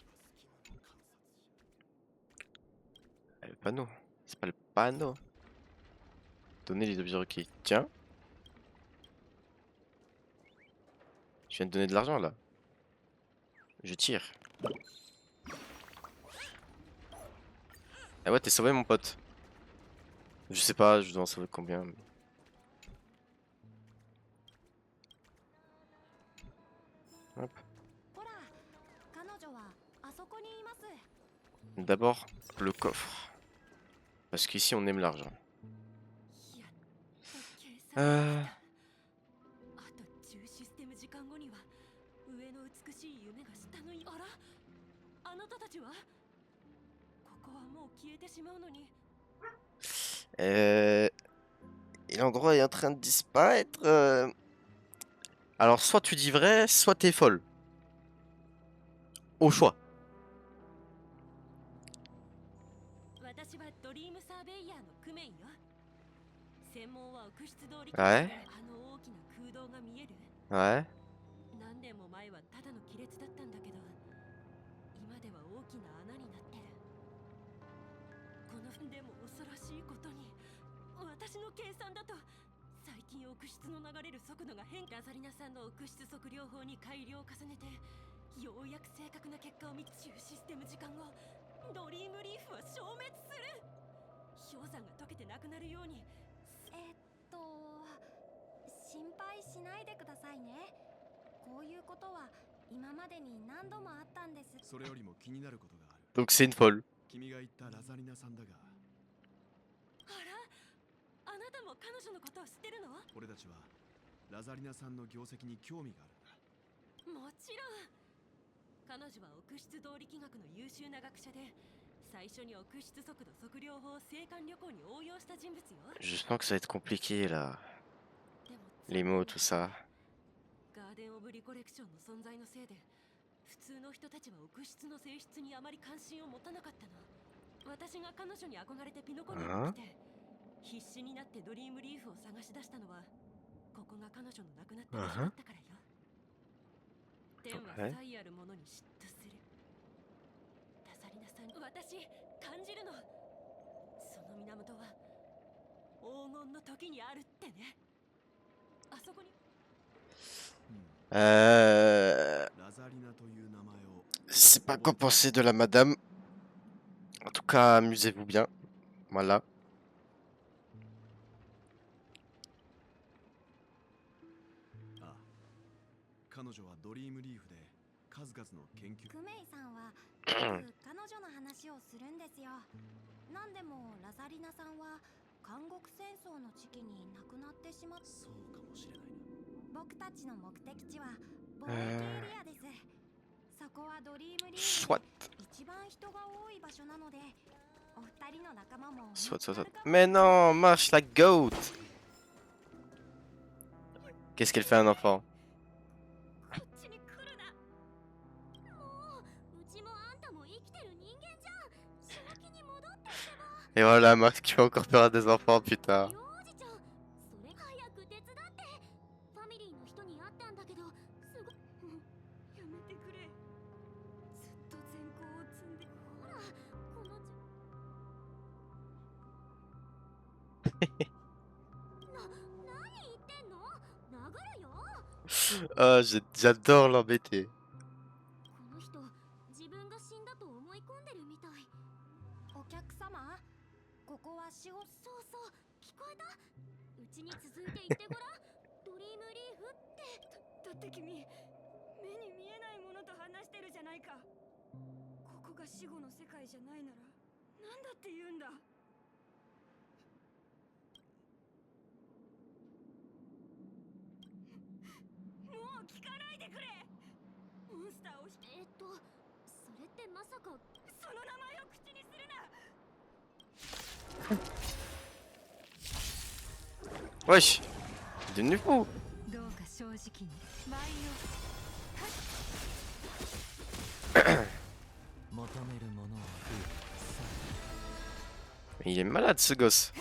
Le panneau. C'est pas le panneau. Donner les objets requis. Tiens. Je viens de donner de l'argent là. Je tire. Ah ouais, t'es sauvé mon pote. Je sais pas, je dois en sauver combien. Mais... Hop. ほら、彼女はあそこにいます。 D'abord, le coffre. Parce qu'ici, on aime l'argent. やっと計算Euh... できた。あと10システム時間後には上の美しい夢が下のあら、あなたたちはここはもう消えてしまうのに。 L'endroit est en train de disparaître. Alors, soit tu dis vrai, soit t'es folle. Au choix. 私はドリームサーベイヤーのクメイよ。専門は奥室通り。はいあの大きな空洞が見える。 Ouais. 何年も前はただの亀裂だったんだけど、今では大きな穴になってる。このでも恐ろしいことに、私の計算だと最近奥室の流れる速度が変化。ラザリナさんの奥室測量法に改良を重ねて、ようやく正確な結果を見つけるシステム時間後、ドリームリーフは消滅する。氷山が溶けてなくなるように。心配しないでくださいね。こういうことは今までに何度もあったんです。それよりも気になることがある。 Donc c'est une folle. 君が言ったラザリナさんだが、あら、あなたも彼女のことを知ってるの？俺たちはラザリナさんの業績に興味があるんだ。もちろん。彼女は奥室動力学の優秀な学者で、最初に奥室速度測量法を青函旅行に応用した人物よ。 Je sens que ça va être compliqué là. でも Les mots, tout ça. ガーデンオブリコレクションの存在のせいで、普通の人たちは奥室の性質にあまり関心を持たなかったの。私が彼女に憧れてピノコに来て、必死になってドリームリーフを探し出したのは、ここが彼女の亡くなった場所だったからよ。天は才ある者に嫉妬する。ラザリナさん、私感じるの。その源は黄金の時にあるってね。あそこに。 ラザリナという名前を C'est pas quoi penser de la madame. En tout cas, amusez-vous bien. Voilà. ああ、彼女はドリームリーフで数々の研究。クメイさんはよく彼女の話をするんですよ。なんでもラザリナさんは監獄戦争の時期に亡くなってしまった。そうかもしれないな。僕たちの目的地は貿易エリアです。そこはドリームリーグ Soit. で一番人が多い場所なので、お二人の仲間も Soit. Mais non, marche la goat. Qu'est-ce qu'elle fait à un enfant? こっちに来るな。もううちもあんたも生きてる人間じゃん。正気に戻ってきてば。 Et voilà, Marc, tu fais encore peur à des enfants, putain. 幼児ちゃん、それ早く手伝って。ファミリーの人に会ったんだけど、すごやめてくれ。ずっと善行を積んで。ほら、この何言ってんの？殴るよ。 Ah, j'adore l'embêter. この人、自分が死んだと思い込んでるみたい。お客様、ここは仕事。そうそう、聞こえた？うちに続いて言ってごらん。ドリームリーフって。だって君、目に見えないものと話してるじゃないか。ここが死後の世界じゃないなら、なんだって言うんだ。もう聞かないでくれ。モンスターをそれってまさかその名前を口にするな。 Wesh, devenu fou. どうか正直に舞を。求めるものは Il est malade ce gosse.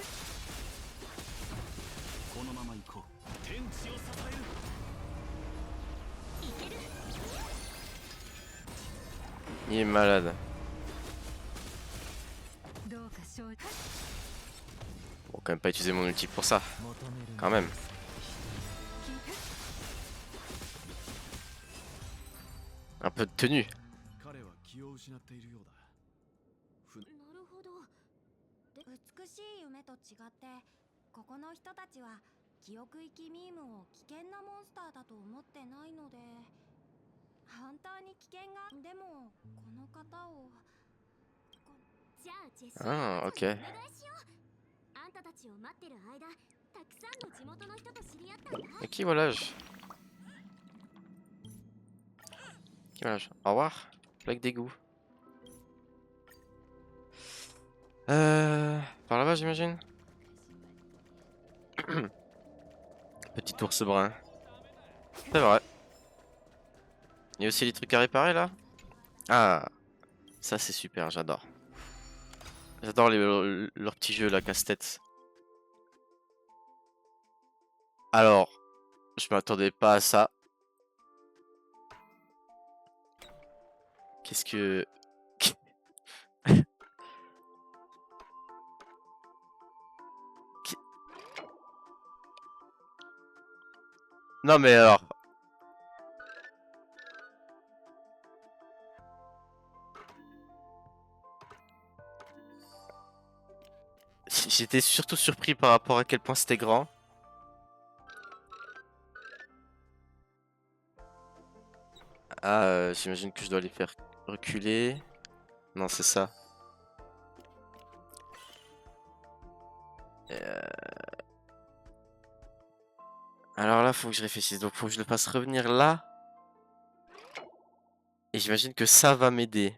このまま行こう。天地を支える。 Il est malade. どうか正直。 Bon, quand même pas utiliser mon ulti pour ça. Quand même. Un peu de tenue. 彼は気を失っているようだ。なるほど。で、美しい夢と違ってここの人たちは記憶域ミームを危険なモンスターだと思ってないので、本当に危険が。でもこの方を。じゃあジェシー、 Ah, ok. お願いしよう。あんたたちを待ってる間、たくさんの地元の人と知り合ったんだ。 Ok, voilà. Ok, voilà. Au revoir. Plaque d'égout. Par là-bas, j'imagine. Petit ours brun. C'est vrai. Il y a aussi des trucs à réparer là. Ah, ça c'est super, j'adore. J'adore leurs petits jeux là, casse-tête. Alors, je m'attendais pas à ça. Qu'est-ce que... Non mais alors... J'étais surtout surpris par rapport à quel point c'était grand. Ah, j'imagine que je dois les faire reculer. Non, c'est ça. Alors là, faut que je réfléchisse. Donc, faut que je le fasse revenir là. Et j'imagine que ça va m'aider.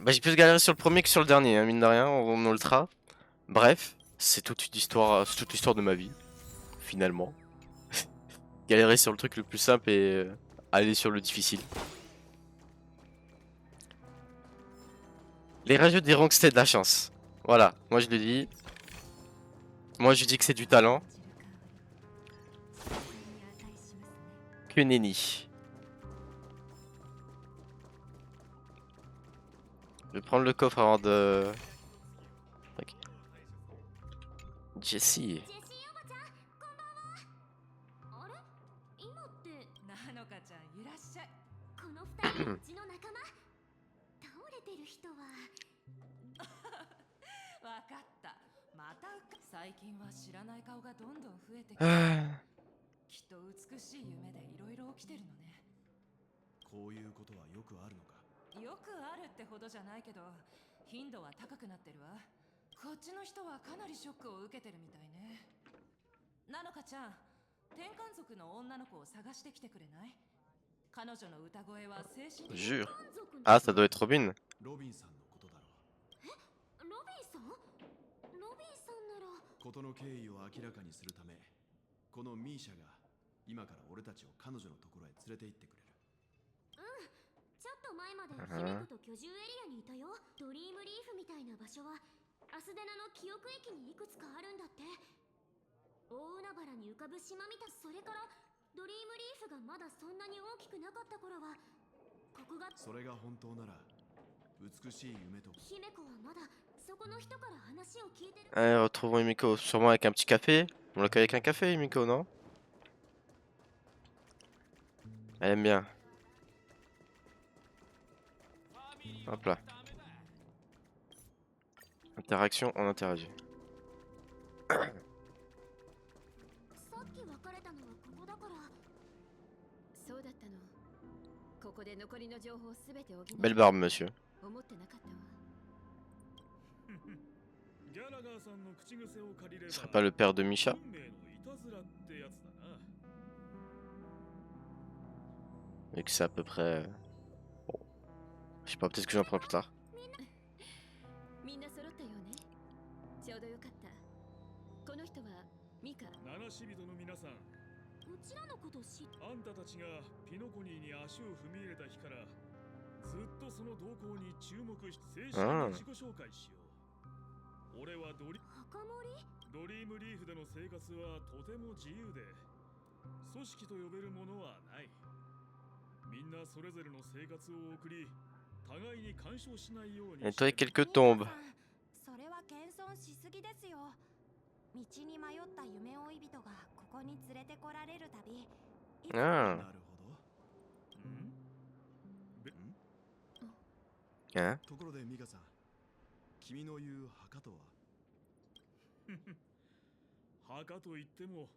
Bah, j'ai plus galéré sur le premier que sur le dernier, hein, mine de rien, en ultra. Bref, c'est toute une histoire, c'est toute l'histoire de ma vie, finalement. Galérer sur le truc le plus simple et aller sur le difficile. Les rageux diront que c'était de la chance. Voilà, moi je le dis. Moi je dis que c'est du talent. Que nenni. Je vais prendre le coffre avant de... Ok. Jessie. なのかちゃんいらっしゃい。この二人うちの仲間。倒れてる人は。わかった。また最近は知らない顔がどんどん増えてきて。きっっと美しい夢でいろいろ起きてるのね。こういうことはよくあるのか。よくあるってほどじゃないけど、頻度は高くなってるわ。こっちの人はかなりショックを受けてるみたいね。なのかちゃん、天観族の女の子を探してきてくれない？彼女の歌声は精神的。 Jure. Ah, ça doit être Robin. ロビンさんのことだろう。ロビンさん？ロビンさんなら。事の経緯を明らかにするため、このミーシャが今から俺たちを彼女のところへ連れて行ってくれる。ちょっと前まで姫子と居住エリアにいたよ。ドリームリーフみたいな場所はアスデナの記憶駅にいくつかあるんだって。大海原に浮かぶ島みたい。それからドリームリーフがまだそんなに大きくなかった頃はここが。それが本当なら美しい夢と。姫子はまだそこの人から話を聞いてる。Allez, retrouvons Yumiko, sûrement avec un petit café. On l'a qu'avec un café, Yumiko, non? Elle aime bien. Hop là. Interaction, on interagit. さっき別れたのはここだから。そうだったの。ここで残りの情報すべて補う。 Belle barbe, monsieur. 思ってなかったわ。ギャラガーさんの口癖を借りれば Ce serait pas le père de Misha? 運命のいたずらってやつだな。 Et que c'est à peu près... Bon. Je sais pas, peut-être que j'en prends plus tard. みんな揃ったよね。ちょうどよかった。この人はミカ。七死人の皆さん、うちらのこと知っ。あんたたちがピノコニーに足を踏み入れた日からずっとその動向に注目し、正式に自己紹介しよう。俺はドリームリーフでの生活はとても自由で、組織と呼べるものはない。みんなそれぞれの生活を送り、互いに干渉しないように。 Nettoyer quelques tombes. それは謙遜しすぎですよ。道に迷った夢追い人がここに連れてこられるたび。Ah. なるほど。Hein? ところでミカさん、君の言う墓とは？墓といっても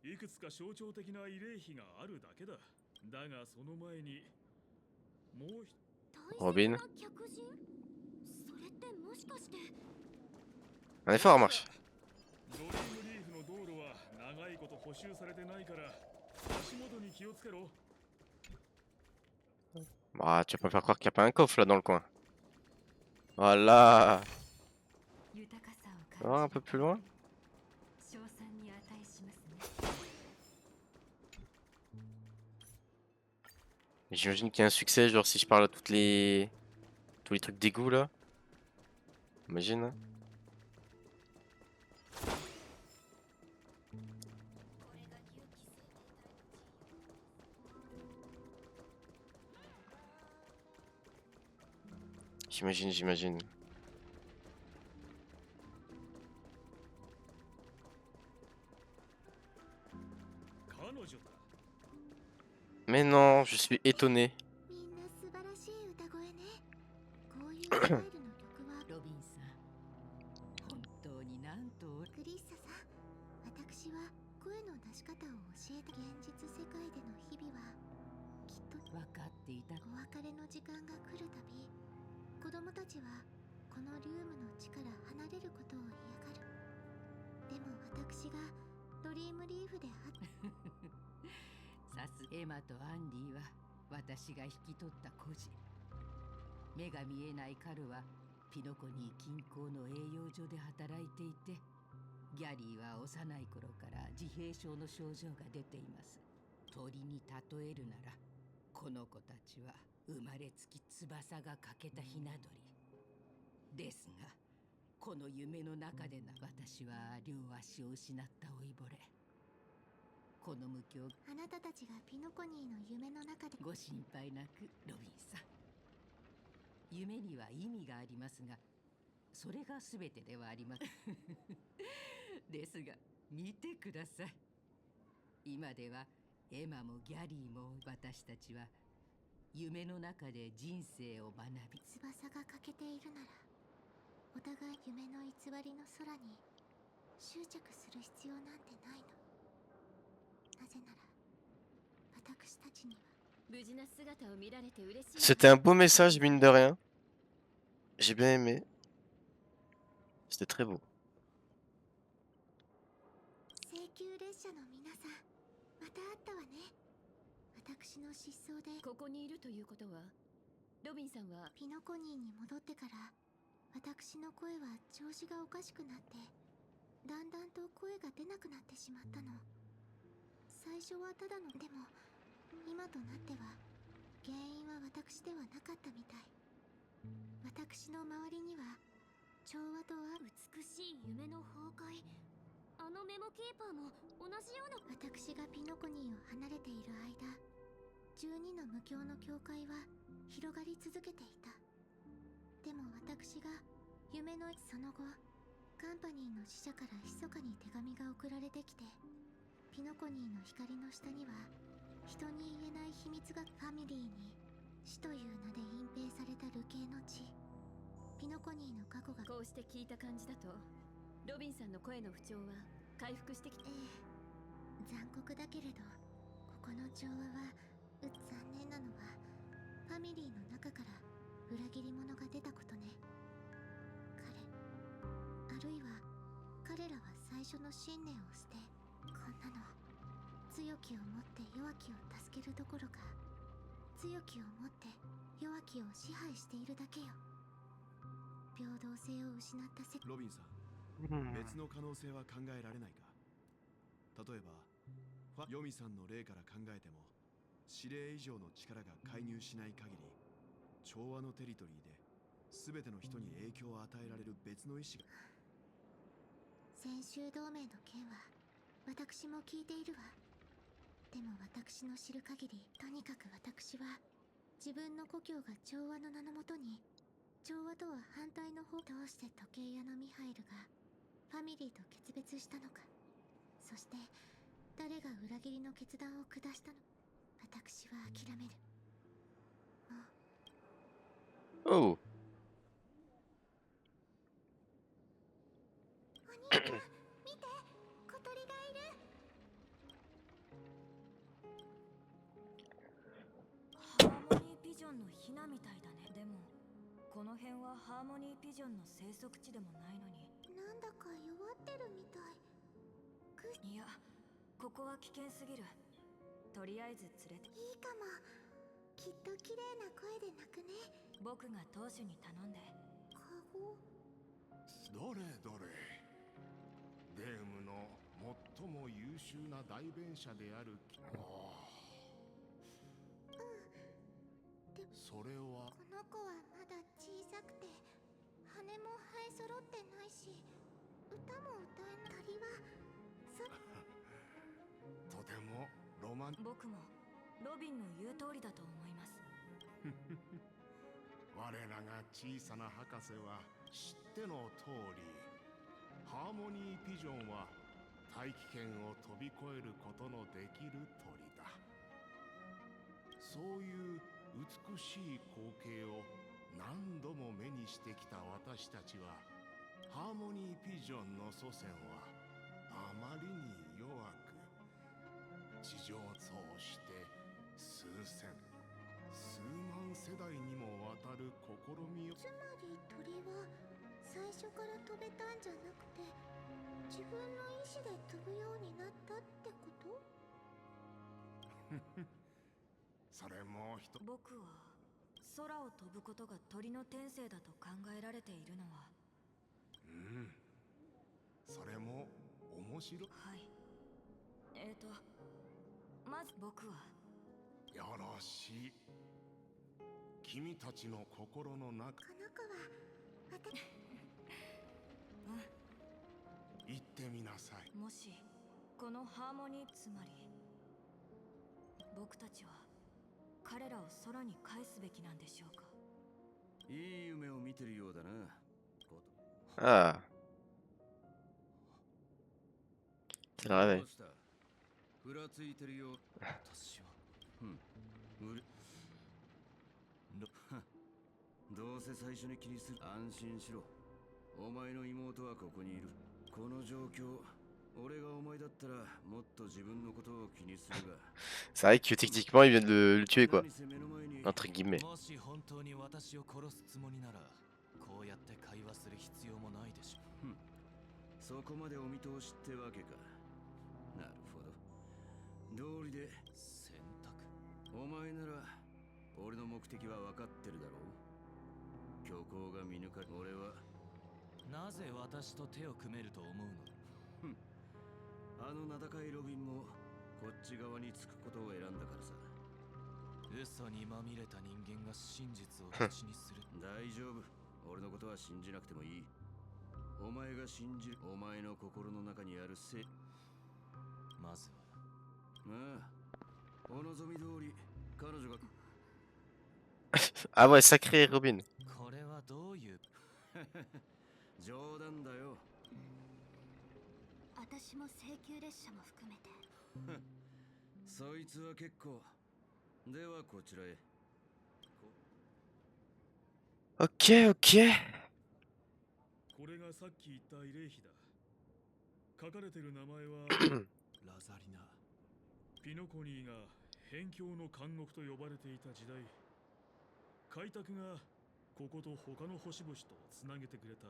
いくつか象徴的な慰霊碑があるだけだ。だがその前にもう一 Robin. 客人？それってもしかして。 Un effort en marche. ドリームリーフの道路は長いこと補修されてないから足元に気をつけろ。 Bah, tu vas pas me faire croire qu'il n'y a pas un coffre là dans le coin. Voilà. Oh, un peu plus loin. J'imagine qu'il y a un succès, genre si je parle à tous les trucs d'égout là. Imagine. Hein. J'imagine. Mais non, je suis étonné. みんな素晴らしい歌声ね。こういうスタイルの曲は。ロビンさん、本当になんと。クリッサさん、私は声の出し方を教えた。現実世界での日々はきっと分かっていた。お別れの時間が来るたび、子供たちはこのリュームの地から離れることを嫌がる。でも私がドリームリーフでさすエマとアンディは私が引き取った孤児。目が見えない彼はピノコニー近郊の栄養所で働いていて、ギャリーは幼い頃から自閉症の症状が出ています。鳥に例えるなら、この子たちは生まれつき翼が欠けたひな鳥ですが、この夢の中で私は両足を失った老いぼれ。この無教。あなたたちがピノコニーの夢の中で。ご心配なく、ロビンさん。夢には意味がありますが、それが全てではありません。ですが、見てください。今ではエマもギャリーも私たちは夢の中で人生を学び。翼が欠けているなら、お互い夢の偽りの空に執着する必要なんてないの。なぜなら私たちには無事な姿を見られて嬉しい。 C'était un beau message, mine de rien. J'ai bien aimé. C'était très beau. 請求列車の皆さん、また会ったわね。私の失踪でここにいるということは、ロビンさんはピノコニーに戻ってから、私の声は調子がおかしくなって、だんだんと声が出なくなってしまったの。最初はただの、でも今となっては原因は私ではなかったみたい。私の周りには調和とは美しい夢の崩壊。あのメモキーパーも同じような。私がピノコニーを離れている間、12の無教の教会は広がり続けていた。でも私が夢のその後、カンパニーの使者から密かに手紙が送られてきて、ピノコニーの光の下には人に言えない秘密が、ファミリーに死という名で隠蔽された流刑の地。ピノコニーの過去が、こうして聞いた感じだと、ロビンさんの声の不調は回復してきて。残酷だけれど、ここの調和は残念なのはファミリーの中から裏切り者が出たことね。あるいは彼らは最初の信念を捨て、こんなの強きをもって弱きを助けるどころか、強きをもって弱きを支配しているだけよ。平等性を失ったロビンさん、別の可能性は考えられないか。例えばヨミさんの例から考えても、指令以上の力が介入しない限り、調和のテリトリーで全ての人に影響を与えられる別の意志が。先週同盟の件は私も聞いているわ。でも私の知る限り、とにかく私は自分の故郷が調和の名のもとに、調和とは反対の方、どうして時計屋のミハイルがファミリーと決別したのか、そして誰が裏切りの決断を下したの。私は諦める。Oh. お兄ちゃん、見て、小鳥がいる。ハーモニーピジョンのヒナみたいだね。でもこの辺はハーモニーピジョンの生息地でもないのに。なんだか弱ってるみたい。いや、ここは危険すぎる。とりあえず連れて。いいかも。きっと綺麗な声で鳴くね。僕が当主に頼んで。カゴ。どれどれ、デームの最も優秀な代弁者である。それはこの子はまだ小さくて、羽も生え揃ってないし、歌も歌えない。鳥はとてもロマン。僕もロビンの言う通りだと思います。我らが小さな博士は知っての通り、ハーモニーピジョンは大気圏を飛び越えることのできる鳥だ。そういう美しい光景を何度も目にしてきた私たちは、ハーモニーピジョンの祖先はあまりに弱く、地上そうして数千数万世代にもわたる試みを。つまり鳥は最初から飛べたんじゃなくて、自分の意志で飛ぶようになったってこと？それも僕は空を飛ぶことが鳥の天性だと考えられているのは。それも面白い。はい。まず僕は。よろしい。君たちの心の中。この子は私。言ってみなさい。もしこのハーモニー、つまり僕たちは彼らを空に返すべきなんでしょうか。いい夢を見てるようだな。Ah. C'est le réveil. ふらついてるよ。私は。どうせ最初に気にする。安心しろ。お前の妹はここにいる。この状況、C'est vrai que techniquement, il vient de le tuer, quoi. Entre guillemets. もし本当に私を殺すつもりならこうやって会話する必要もないでしょ。そこまでお見通しってわけか。なるほど。道理で選択。お前なら俺の目的は分かってるだろう。虚構が見抜かれ、俺はなぜ私と手を組めると思うの。あの名高いロビンもこっち側につくことを選んだからさ。嘘にまみれた人間が真実を口にする。大丈夫。俺のことは信じなくてもいい。お前が信じる。お前の心の中にあるせ。まずは。まあ、お望み通り、彼女が。Ah ouais, sacré Robin. これはどういう。冗談だよ。私も請求列車も含めて。そいつは結構。ではこちらへ。Ok, ok. これがさっき言った慰霊碑だ。書かれてる名前はラザリナ。ピノコニーが辺境の監獄と呼ばれていた時代、開拓がここと他の星々とつなげてくれた。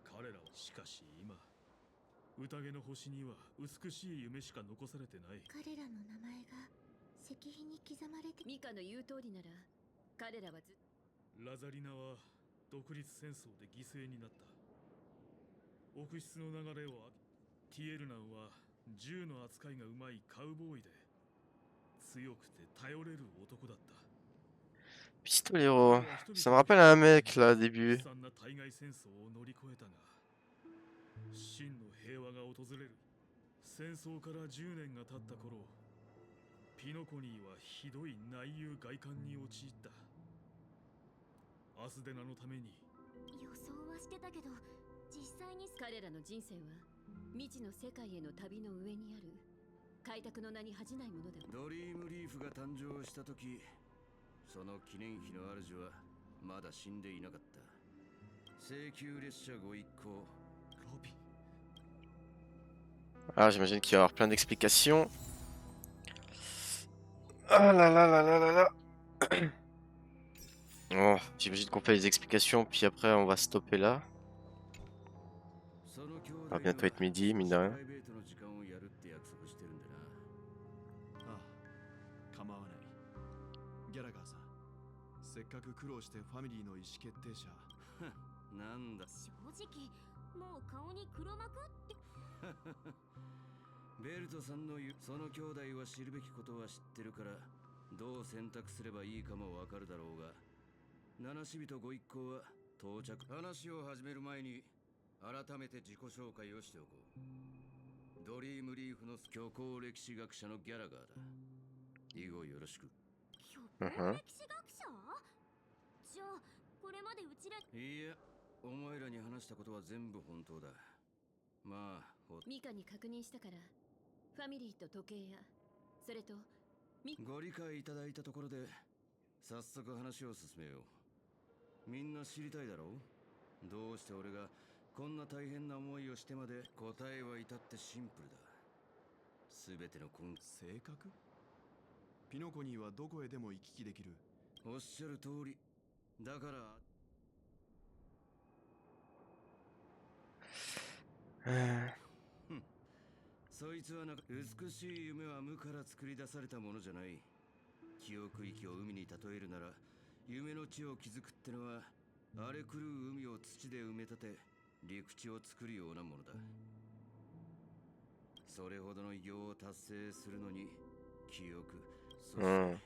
彼らはしかし今、宴の星には美しい夢しか残されてない。彼らの名前が石碑に刻まれて。ミカの言う通りなら彼らはラザリナは独立戦争で犠牲になった。奥室の流れをティエルナンは銃の扱いがうまいカウボーイで強くて頼れる男だった。 Pistolero. Ça me rappelle un mec là, au début. 悲惨な対外戦争を乗り越えたが、真の平和が訪れる。戦争から10年が経った頃、ピノコニーはひどい内憂外患に陥った。アスデナのために。予想はしてたけど、実際に彼らの人生は未知の世界への旅の上にある開拓の名に恥じないものだ。ドリームリーフが誕生した時、その記念碑の主はまだ死んでいなかった。請求列車ご一行、ロビン。 Alors j'imagine qu'il va y avoir plein d'explications. Ah là là là là là là. Oh, j'imagine qu'on fait les explications puis après on va stopper là. On va bientôt être midi, mine de rien. ギャラガーさん、せっかく苦労してファミリーの意思決定者。なんだ。正直もう顔に黒幕ってベルトさんの言う、その兄弟は知るべきことは知ってるからどう選択すればいいかもわかるだろうが、七死人ご一行は到着。話を始める前に改めて自己紹介をしておこう。ドリームリーフの虚構歴史学者のギャラガーだ。以後よろしく。虚構歴史学者？じゃあこれまでうちら。いや、お前らに話したことは全部本当だ。まあミカに確認したから、ファミリーと時計屋、それとご理解いただいたところで早速話を進めよう。みんな知りたいだろう。どうして俺がこんな大変な思いをしてまで。答えは至ってシンプルだ。すべての性格？ピノコニーはどこへでも行き来できる。おっしゃる通り。だからそいつはな、美しい夢は無から作り出されたものじゃない。記憶域を海に例えるなら、夢の地を築くってのは荒れ狂う海を土で埋め立て陸地を作るようなものだ。それほどの偉業を達成するのに記憶、そして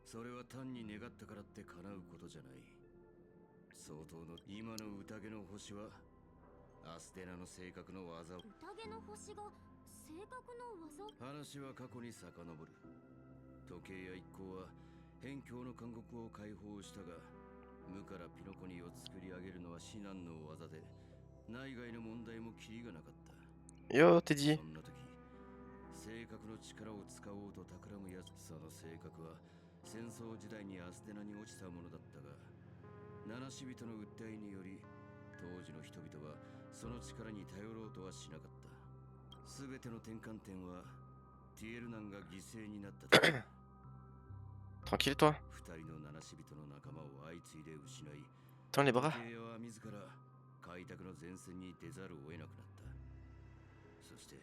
それは単に願ったからって叶うことじゃない。相当の今の宴の星はアステナの性格の技を。宴の星が性格の技？話は過去に遡る。時計屋一行は辺境の監獄を解放したが、無からピノコニーを作り上げるのは至難の技で、内外の問題もキリがなかった。Yo, t'es dit. そんな時、性格の力を使おうと企むやつ。その性格は戦争時代にアステナに落ちたものだったが、七死人の訴えにより当時の人々はその力に頼ろうとはしなかった。すべての転換点はティエルナンが犠牲になった時だ。 Tranquille, toi. 二人の七死人の仲間を相次いで失い、 Tends les bras. 時計屋は自ら開拓の前線に出ざるを得なくなった。そして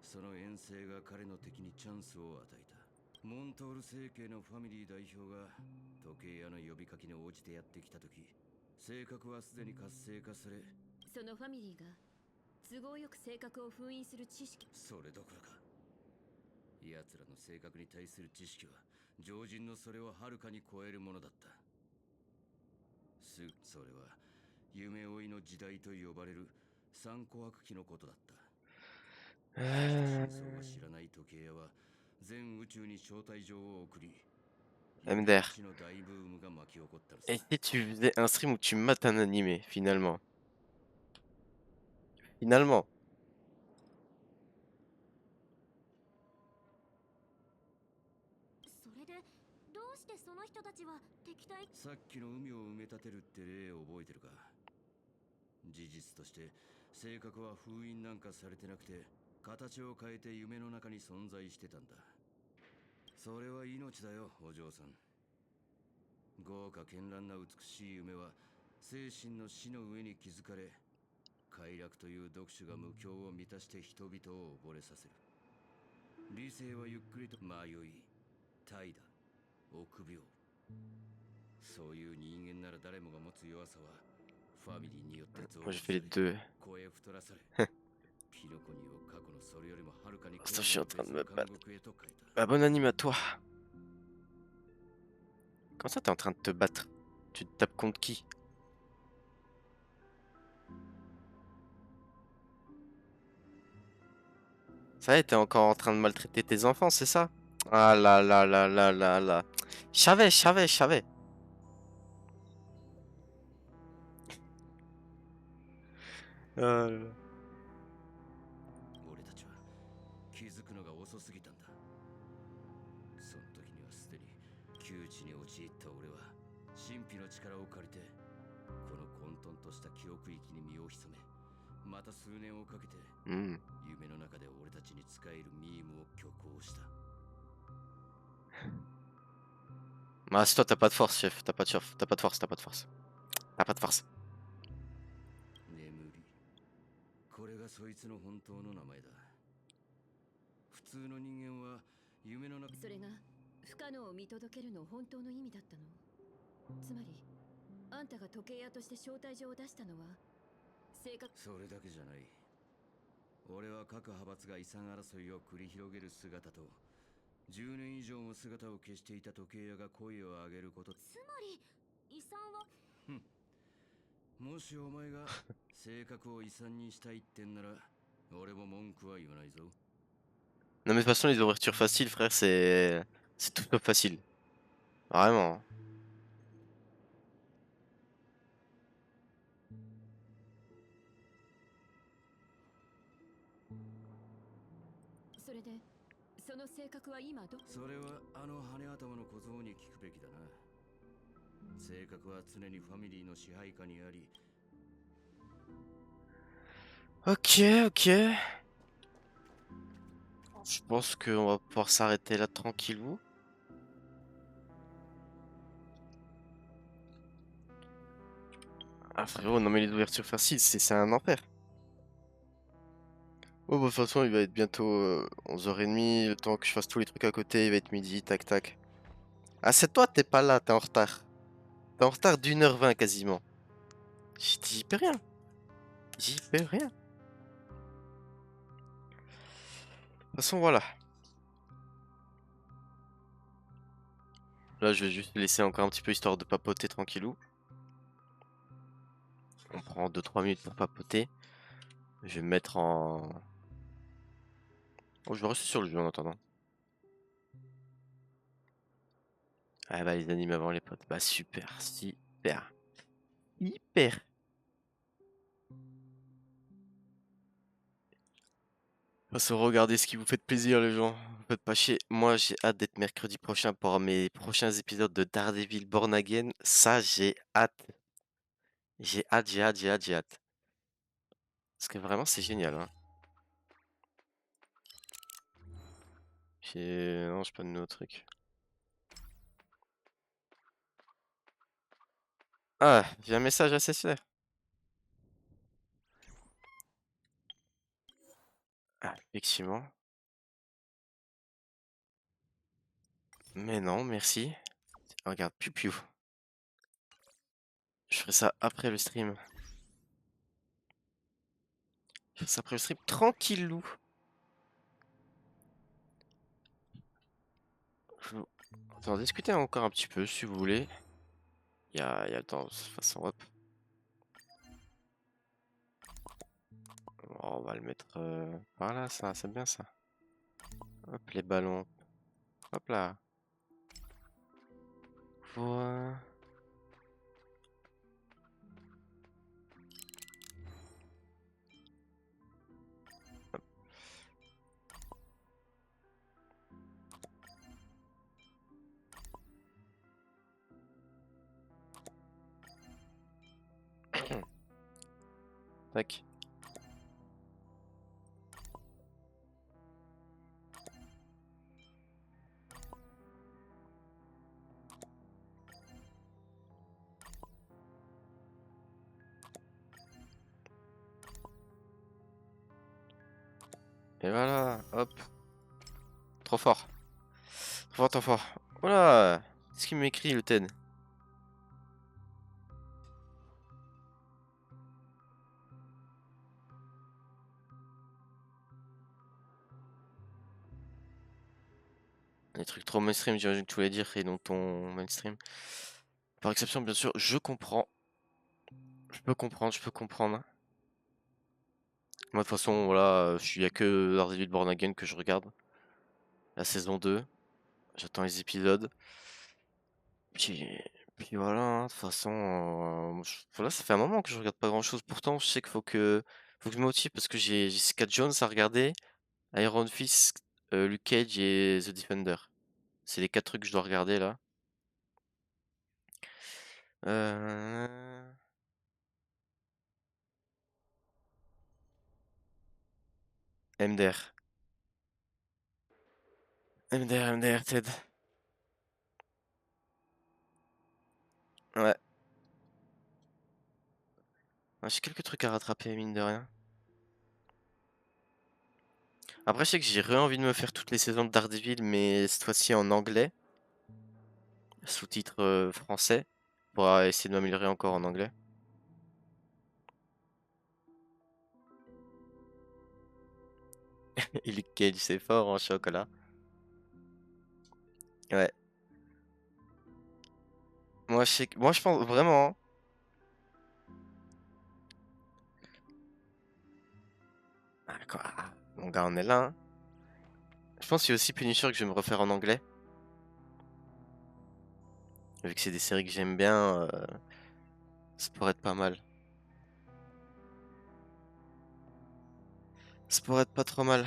その遠征が彼の敵にチャンスを与えた。モントール政系のファミリー代表が時計屋の呼びかけに応じてやってきた時、性格はすでに活性化され、そのファミリーが都合よく性格を封印する知識、それどころか奴らの性格に対する知識は常人のそれをはるかに超えるものだった。それは夢追いの時代と呼ばれる三琥珀期のことだった。真相が知らない時計屋は全宇宙に招待状を送り、 MDR. 夢の大ブームが巻き起こったのさ。 Et si tu faisais un stream où tu mates un animé, finalement? Finalement. それでどうしてその人たちは敵対？さっきの海を埋め立てるって例を覚えてるか。事実として性格は封印なんかされてなくて、形を変えて夢の中に存在してたんだ。それは命だよ、お嬢さん。豪華絢爛な美しい夢は精神の死の上に築かれ、快楽という読書が無境を満たして人々を溺れさせる。理性はゆっくりと迷い、怠惰、臆病。そういう人間なら誰もが持つ弱さはファミリーによって増 Moi, 幅 j'ai さ fait れ、 les deux. 声太らされ、キノコニを過去のそれよりもはるかに Attends, je suis en train de me 監 battre. 獄へと変えた。 Ah, bon anime à toi. Comment ça, t'es en train de te battre? Tu te tapes contre qui? Ça y est, t'es encore en train de maltraiter tes enfants, c'est ça? Ah là là là là là là. Je savais, je savais, je savais. Ah là là. 俺たちは気づくのが遅すぎたんだ。その時にはすでに窮地に陥った俺は神秘の力を借りてこの混沌とした記憶域に身を潜め、また数年をかけて Hmm. 夢の中で俺たちに使えるミームを虚構した。 Ah, c'est toi, t'as pas de force, chef. T'as pas de chef. T'as pas de force, t'as pas de force. T'as pas de force. 眠り、これがそいつの本当の名前だ。普通の人間は夢の中、それが不可能を見届けるの本当の意味だったの？つまりあんたが時計屋として招待状を出したのは性格？それだけじゃない。俺は各派閥が遺産争いを繰り広げる姿と、10年以上も姿を消していた時計屋が声を上げること。つまり遺産は？もしお前が性格を遺産にしたいってんなら、俺も文句は言わないぞ。 Non, mais de toute façon, les ouvertures faciles, frère, c'est tout sauf facile. Vraiment. それでその性格は今ど？それはあの羽頭の小僧に聞くべきだな。性格は常にファミリーの支配下にあり。 Ok, ok. Je pense qu'on va pouvoir s'arrêter là tranquillou. Ah frérot, non mais les ouvertures faciles, c'est un enfer. Oh bah de toute façon, il va être bientôt 11h30, le temps que je fasse tous les trucs à côté, il va être midi, tac tac. Ah c'est toi, t'es pas là, t'es en retard. T'es en retard d'1h20 quasiment. J'y peux rien. J'y peux rien. De toute façon, voilà. Là, je vais juste laisser encore un petit peu histoire de papoter tranquillou. On prend 2-3 minutes pour papoter. Je vais me mettre en... Oh, je vais rester sur le jeu en attendant. Ah bah, les animes avant les potes. Bah, super, super. Hyper. De toute façon, regardez ce qui vous fait plaisir, les gens. Vous faites pas chier. Moi, j'ai hâte d'être mercredi prochain pour mes prochains épisodes de Daredevil Born Again. Ça, j'ai hâte. J'ai hâte, j'ai hâte, j'ai hâte, j'ai hâte. Parce que vraiment, c'est génial, hein. Non, j'ai pas de nouveau truc. Ah, j'ai un message à CC. Ah, effectivement. Mais non, merci. Regarde, piou piou. Je ferai ça après le stream. Je ferai ça après le stream, tranquillou. On va en discuter encore un petit peu si vous voulez. Il y a le temps de toute façon, hop. On va le mettre par là, ça, c'est bien ça. Hop, les ballons. Hop là. Voilà. Tac. Et voilà, hop. Trop fort. Trop fort, trop fort. Voilà. Qu'est-ce qu'il m'écrit, le TED? Les trucs trop mainstream, j'imagine que tu voulais dire, et donc ton mainstream. Par exception, bien sûr, je comprends. Je peux comprendre, je peux comprendre. Moi, de toute façon, voilà, il y a que Daredevil Born Again que je regarde. La saison 2. J'attends les épisodes. Puis, puis voilà, hein, de toute façon, voilà, ça fait un moment que je regarde pas grand-chose. Pourtant, je sais qu'il faut que je me motive parce que j'ai Jessica Jones à regarder, Iron Fist, Luke Cage et The Defender. C'est les 4 trucs que je dois regarder là. Euh... MDR. MDR, Ted. Ouais. Ouais, j'ai quelques trucs à rattraper, mine de rien. Après, je sais que j'ai envie de me faire toutes les saisons de Daredevil, mais cette fois-ci en anglais, sous-titres français, pour essayer de m'améliorer encore en anglais. Et Luke Cage, c'est fort en chocolat. Ouais. Moi, je pense vraiment, hein. Ah, quoi. Mon gars, on est là, hein. Je pense qu'il y a aussi Punisher que je vais me refaire en anglais. Vu que c'est des séries que j'aime bien, ça pourrait être pas mal. Ça pourrait être pas trop mal.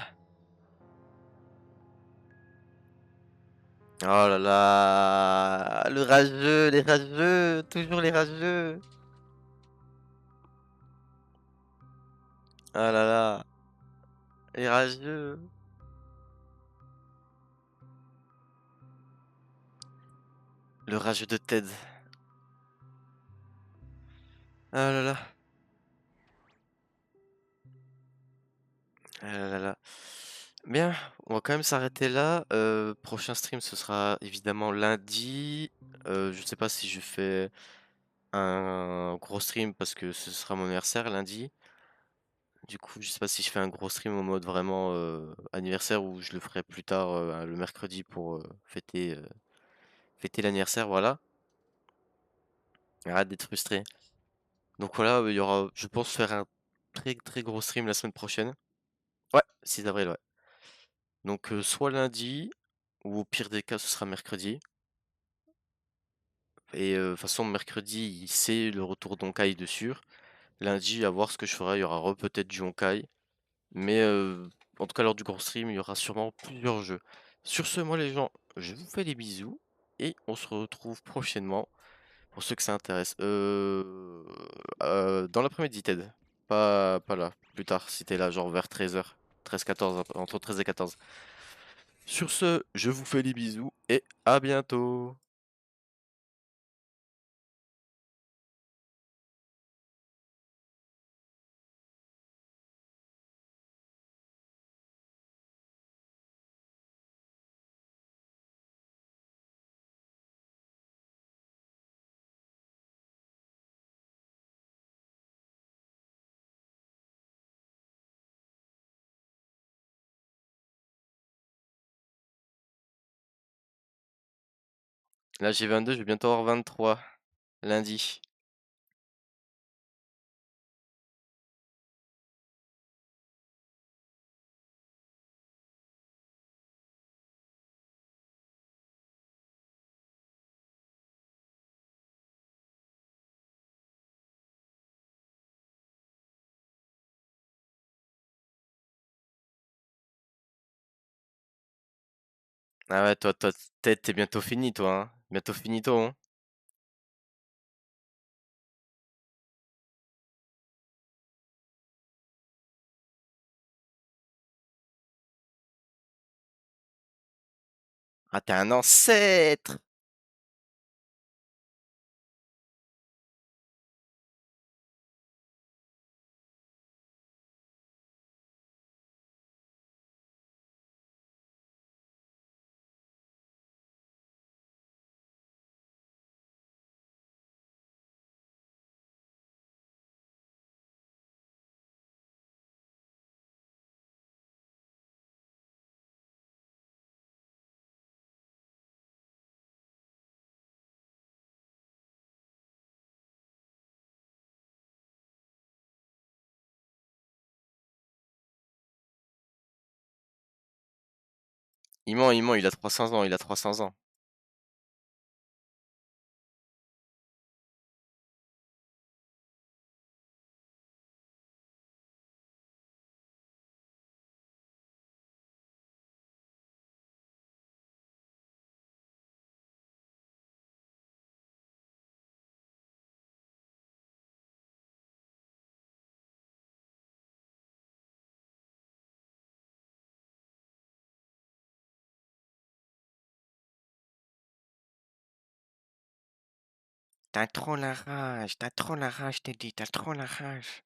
Oh là là, le rageux, les rageux, toujours les rageux. Ah là là, les rageux. Le rageux de Ted. Ah là là. Ah là là. Bien, on va quand même s'arrêter là. Prochain stream, ce sera évidemment lundi. Je sais pas si je fais un gros stream parce que ce sera mon anniversaire lundi. Du coup, je sais pas si je fais un gros stream en mode vraiment anniversaire ou je le ferai plus tard le mercredi pour fêter l'anniversaire, voilà. Arrête d'être frustré. Donc voilà, il y aura, je pense faire un très très gros stream la semaine prochaine. Ouais, 6 avril, ouais. Donc soit lundi ou au pire des cas, ce sera mercredi. Et de toute façon, mercredi, c'est le retour d'Honkai dessus. Lundi, à voir ce que je ferai, il y aura peut-être du Honkai. Mais en tout cas, lors du gros stream, il y aura sûrement plusieurs jeux. Sur ce, moi les gens, je vous fais des bisous. Et on se retrouve prochainement pour ceux que ça intéresse. Dans l'après-midi, Ted. Pas pas là. Plus tard, si t'es là, genre vers 13h. 13-14, entre 13 et 14. Sur ce, je vous fais les bisous et à bientôt. Là, j'ai 22, je vais bientôt avoir 23. Lundi. Ah ouais, toi, t'es bientôt fini, toi, hein. Bientôt finito, hein. Ah, t'es un ancêtre! Il ment, il a 300 ans, il a 300 ans. T'as trop la rage, t'as trop la rage, t'es dit, t'as trop la rage.